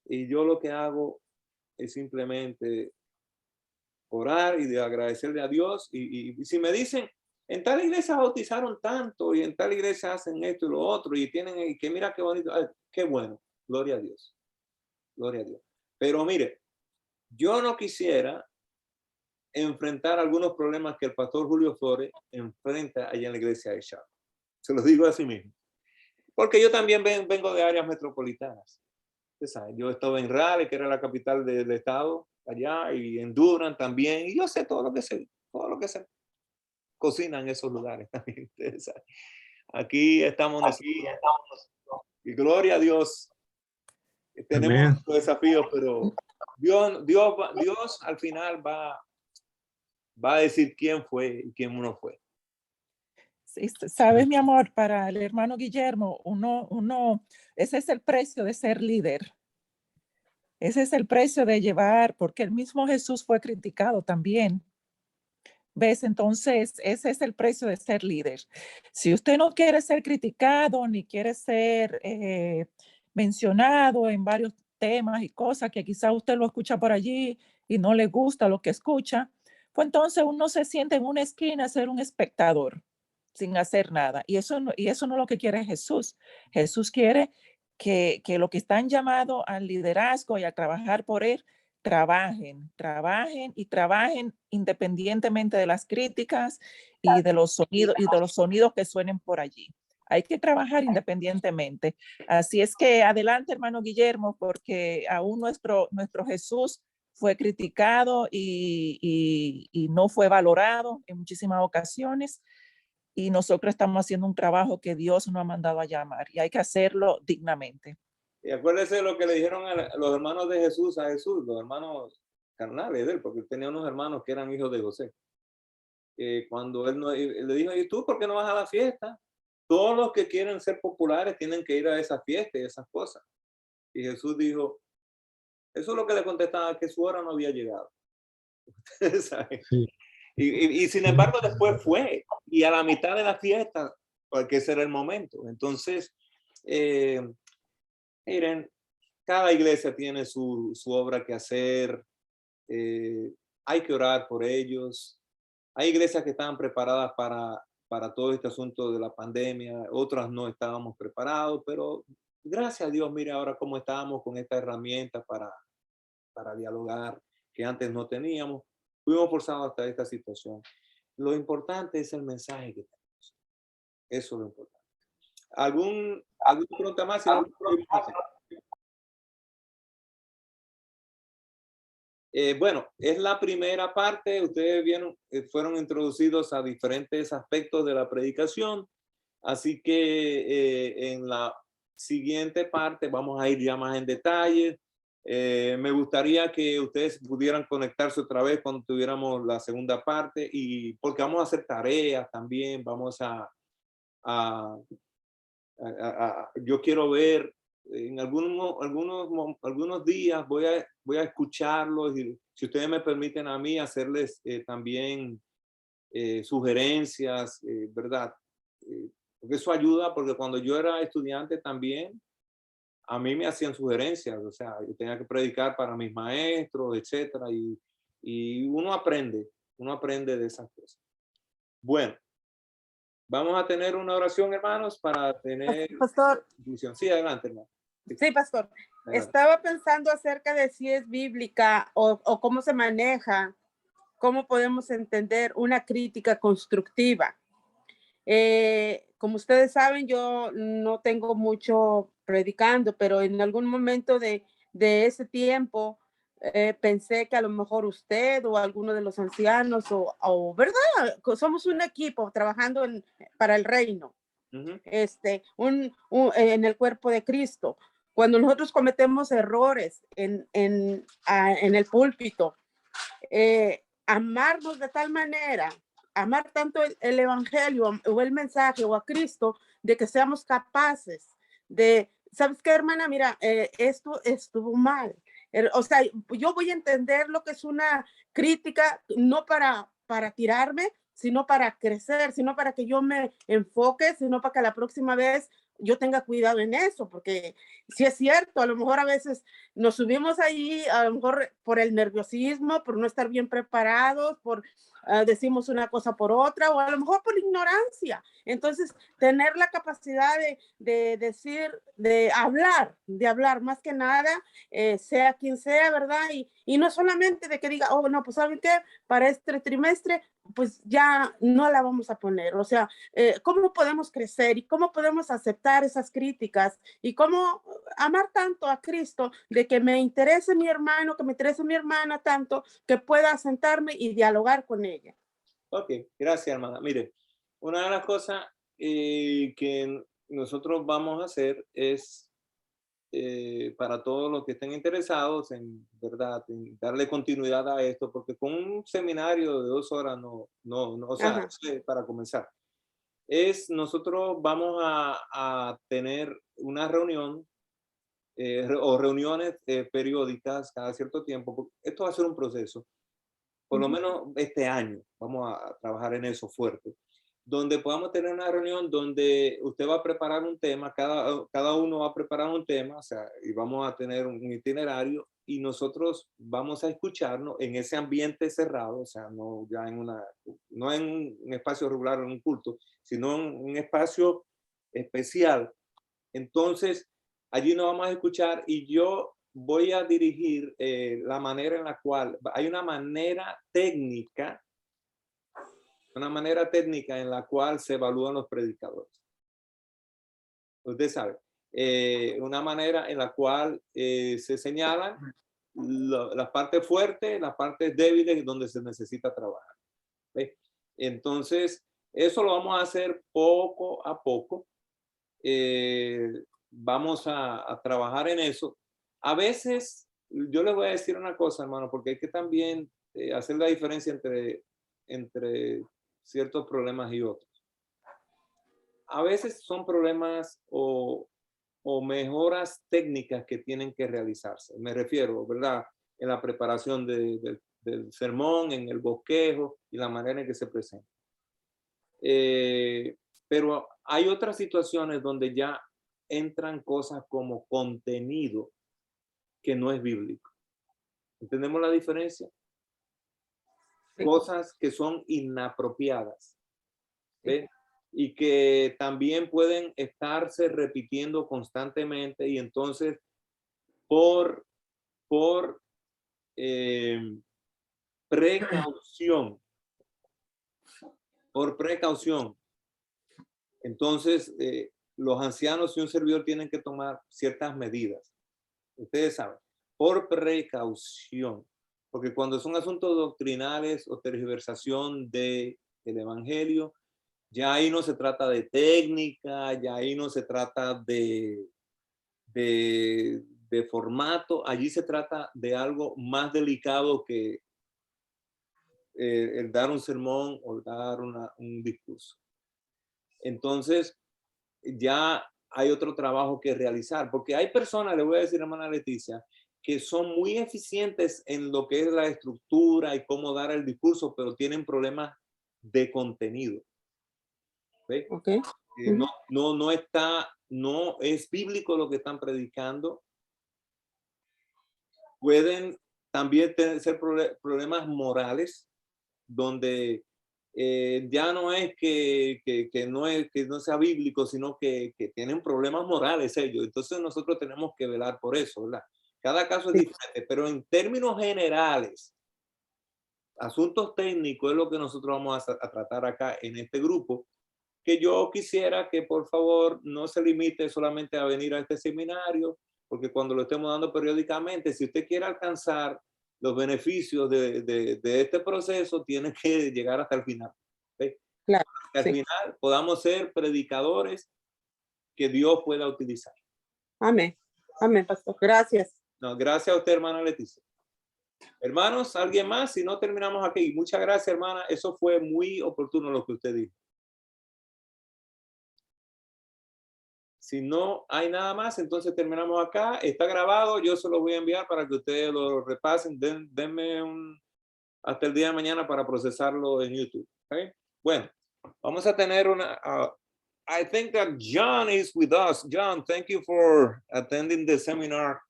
y yo lo que hago es simplemente orar y de agradecerle a Dios, y si me dicen, en tal iglesia bautizaron tanto y en tal iglesia hacen esto y lo otro y tienen, y que mira qué bonito, ay, qué bueno, gloria a Dios, gloria a Dios. Pero mire, yo no quisiera enfrentar algunos problemas que el pastor Julio Flores enfrenta allá en la iglesia de Sharp. Se los digo así mismo. Porque yo también vengo de áreas metropolitanas. Usted sabe, yo estaba en Raleigh, que era la capital del estado, allá, y en Durham también, y yo sé todo lo que se cocina en esos lugares también. Ustedes saben. Aquí estamos y gloria a Dios. Tenemos Amén. los desafíos, pero Dios al final va a decir quién fue y quién no fue. Sí, sabes, mi amor, para el hermano Guillermo, ese es el precio de ser líder. Ese es el precio de llevar, porque el mismo Jesús fue criticado también. ¿Ves? Entonces, ese es el precio de ser líder. Si usted no quiere ser criticado ni quiere ser mencionado en varios temas y cosas que quizá usted lo escucha por allí y no le gusta lo que escucha, pues entonces uno se siente en una esquina a ser un espectador sin hacer nada. Y eso no es lo que quiere Jesús. Jesús quiere que lo que están llamados al liderazgo y a trabajar por él, trabajen independientemente de las críticas y de los sonidos que suenen por allí. Hay que trabajar independientemente. Así es que adelante, hermano Guillermo, porque aún nuestro Jesús fue criticado y no fue valorado en muchísimas ocasiones. Y nosotros estamos haciendo un trabajo que Dios nos ha mandado a llamar y hay que hacerlo dignamente. Y acuérdese de lo que le dijeron a los hermanos de Jesús, los hermanos carnales de él, porque él tenía unos hermanos que eran hijos de José. Cuando él le dijo, ¿y tú por qué no vas a la fiesta? Todos los que quieren ser populares tienen que ir a esa fiesta y esas cosas. Y Jesús dijo, eso es lo que le contestaba, que su hora no había llegado. Sí. Y sin embargo después fue, y a la mitad de la fiesta, porque ese era el momento. Entonces, miren, cada iglesia tiene su obra que hacer, hay que orar por ellos. Hay iglesias que estaban preparadas para todo este asunto de la pandemia, otras no estábamos preparados, pero gracias a Dios, mire ahora cómo estábamos con esta herramienta para dialogar, que antes no teníamos. Fuimos forzados hasta esta situación. Lo importante es el mensaje que tenemos. Eso es lo importante. ¿Alguna pregunta más? Bueno, es la primera parte. Ustedes fueron introducidos a diferentes aspectos de la predicación. Así que en la siguiente parte vamos a ir ya más en detalle. Me gustaría que ustedes pudieran conectarse otra vez cuando tuviéramos la segunda parte, y porque vamos a hacer tareas también, vamos yo quiero ver en algunos días voy a escucharlos, y si ustedes me permiten a mí hacerles también sugerencias, ¿verdad? Porque eso ayuda, porque cuando yo era estudiante también, a mí me hacían sugerencias, o sea, yo tenía que predicar para mis maestros, etcétera, y uno aprende de esas cosas. Bueno, vamos a tener una oración, hermanos, para tener... Pastor. Sí, adelante, hermano. Sí, pastor. Adelante. Estaba pensando acerca de si es bíblica o cómo se maneja, cómo podemos entender una crítica constructiva. Como ustedes saben, yo no tengo mucho predicando, pero en algún momento de ese tiempo pensé que a lo mejor usted o alguno de los ancianos o verdad, somos un equipo trabajando para el reino, Uh-huh. en el cuerpo de Cristo. Cuando nosotros cometemos errores en el púlpito, amarnos de tal manera, amar tanto el evangelio o el mensaje o a Cristo, de que seamos capaces de, ¿sabes qué, hermana? Mira, esto estuvo mal. O sea, yo voy a entender lo que es una crítica, no para tirarme, sino para crecer, sino para que yo me enfoque, sino para que la próxima vez yo tenga cuidado en eso, porque si es cierto, a lo mejor a veces nos subimos ahí, a lo mejor por el nerviosismo, por no estar bien preparados, por decimos una cosa por otra o a lo mejor por ignorancia. Entonces, tener la capacidad de decir, de hablar más que nada, sea quien sea, ¿verdad? Y no solamente de que diga, oh, no, pues ¿saben qué? Para este trimestre, pues ya no la vamos a poner. O sea, ¿cómo podemos crecer y cómo podemos aceptar esas críticas y cómo amar tanto a Cristo de que me interese mi hermano, que me interese mi hermana tanto que pueda sentarme y dialogar con ella? Ok, gracias, hermana. Mire, una de las cosas que nosotros vamos a hacer es para todos los que estén interesados en verdad, en darle continuidad a esto, porque con un seminario de 2 horas o sea, Ajá. para comenzar, nosotros vamos a tener una reunión o reuniones periódicas cada cierto tiempo. Porque esto va a ser un proceso, por lo menos este año, vamos a trabajar en eso fuerte, donde podamos tener una reunión donde usted va a preparar un tema, cada uno va a preparar un tema, o sea, y vamos a tener un itinerario y nosotros vamos a escucharnos en ese ambiente cerrado, o sea, no ya no en un espacio regular, en un culto, sino en un espacio especial. Entonces, allí nos vamos a escuchar y yo voy a dirigir la manera en la cual, hay una manera técnica en la cual se evalúan los predicadores. Usted sabe, una manera en la cual se señalan las partes fuertes, las partes débiles donde se necesita trabajar. ¿Ve? Entonces, eso lo vamos a hacer poco a poco. Vamos a trabajar en eso. A veces, yo les voy a decir una cosa, hermano, porque hay que también hacer la diferencia entre ciertos problemas y otros. A veces son problemas o mejoras técnicas que tienen que realizarse. Me refiero, ¿verdad? En la preparación del sermón, en el bosquejo y la manera en que se presenta. Pero hay otras situaciones donde ya entran cosas como contenido que no es bíblico. ¿Entendemos la diferencia? Sí. Cosas que son inapropiadas. ¿Ve? Y que también pueden estarse repitiendo constantemente y entonces por precaución, entonces los ancianos y un servidor tienen que tomar ciertas medidas. Ustedes saben, por precaución, porque cuando son asuntos doctrinales o tergiversación del evangelio, ya ahí no se trata de técnica, ya ahí no se trata de formato, allí se trata de algo más delicado que el dar un sermón o dar un discurso. Entonces, ya hay otro trabajo que realizar, porque hay personas, le voy a decir, hermana Leticia, que son muy eficientes en lo que es la estructura y cómo dar el discurso, pero tienen problemas de contenido. ¿Ve? Okay. No es bíblico lo que están predicando. Pueden también ser problemas morales, donde ya no es que no sea bíblico, sino que tienen problemas morales ellos. Entonces nosotros tenemos que velar por eso, ¿verdad? Cada caso es diferente, pero en términos generales, asuntos técnicos es lo que nosotros vamos a tratar acá en este grupo, que yo quisiera que por favor no se limite solamente a venir a este seminario, porque cuando lo estemos dando periódicamente, si usted quiere alcanzar los beneficios de este proceso, tiene que llegar hasta el final. ¿Sí? Claro, que al final podamos ser predicadores que Dios pueda utilizar. Amén. Amén, pastor. Gracias. No, gracias a usted, hermana Leticia. Hermanos, ¿alguien más? Si no, terminamos aquí. Muchas gracias, hermana. Eso fue muy oportuno lo que usted dijo. Si no hay nada más, entonces terminamos acá. Está grabado, yo se lo voy a enviar para que ustedes lo repasen. Denme hasta el día de mañana para procesarlo en YouTube. ¿Okay? Bueno, vamos a tener una... I think that John is with us. John, thank you for attending the seminar.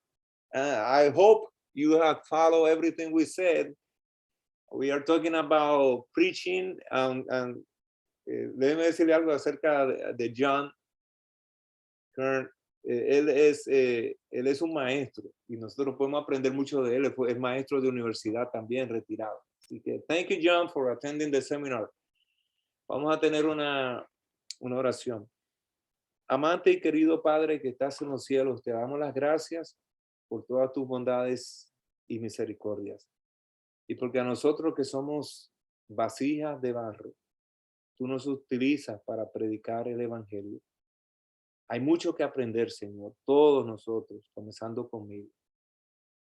I hope you have followed everything we said. We are talking about preaching and déjeme decirle algo acerca de John Kern. Él es un maestro y nosotros podemos aprender mucho de él. Es maestro de universidad también, retirado. Así que, thank you, John, for attending the seminar. Vamos a tener una oración. Amante y querido Padre que estás en los cielos, te damos las gracias por todas tus bondades y misericordias. Y porque a nosotros que somos vasijas de barro, tú nos utilizas para predicar el evangelio. Hay mucho que aprender, Señor, todos nosotros, comenzando conmigo.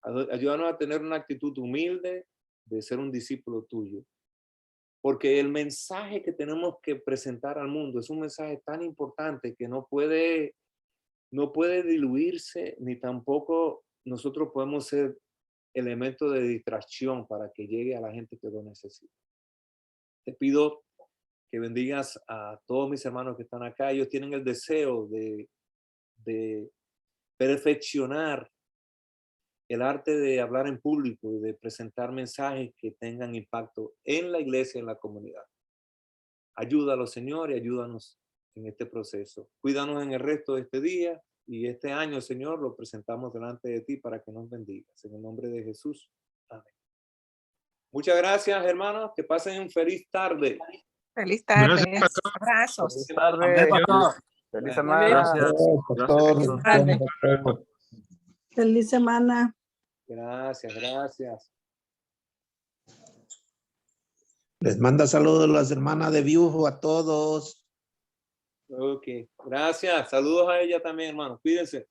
Ayúdanos a tener una actitud humilde de ser un discípulo tuyo. Porque el mensaje que tenemos que presentar al mundo es un mensaje tan importante que no puede diluirse, ni tampoco nosotros podemos ser elemento de distracción para que llegue a la gente que lo necesita. Te pido que bendigas a todos mis hermanos que están acá. Ellos tienen el deseo de perfeccionar el arte de hablar en público y de presentar mensajes que tengan impacto en la iglesia, en la comunidad. Ayúdalos, Señor, y ayúdanos en este proceso. Cuídanos en el resto de este día y este año, Señor, lo presentamos delante de ti para que nos bendigas. En el nombre de Jesús. Amén. Muchas gracias, hermanos. Que pasen un feliz tarde. Feliz tarde. Gracias, pastor. Abrazos. Feliz tarde. Feliz semana. Gracias. Pastor. Gracias. Feliz semana. Gracias, gracias. Les manda saludos las hermanas de Viujo a todos. Ok, gracias. Saludos a ella también, hermanos. Cuídense.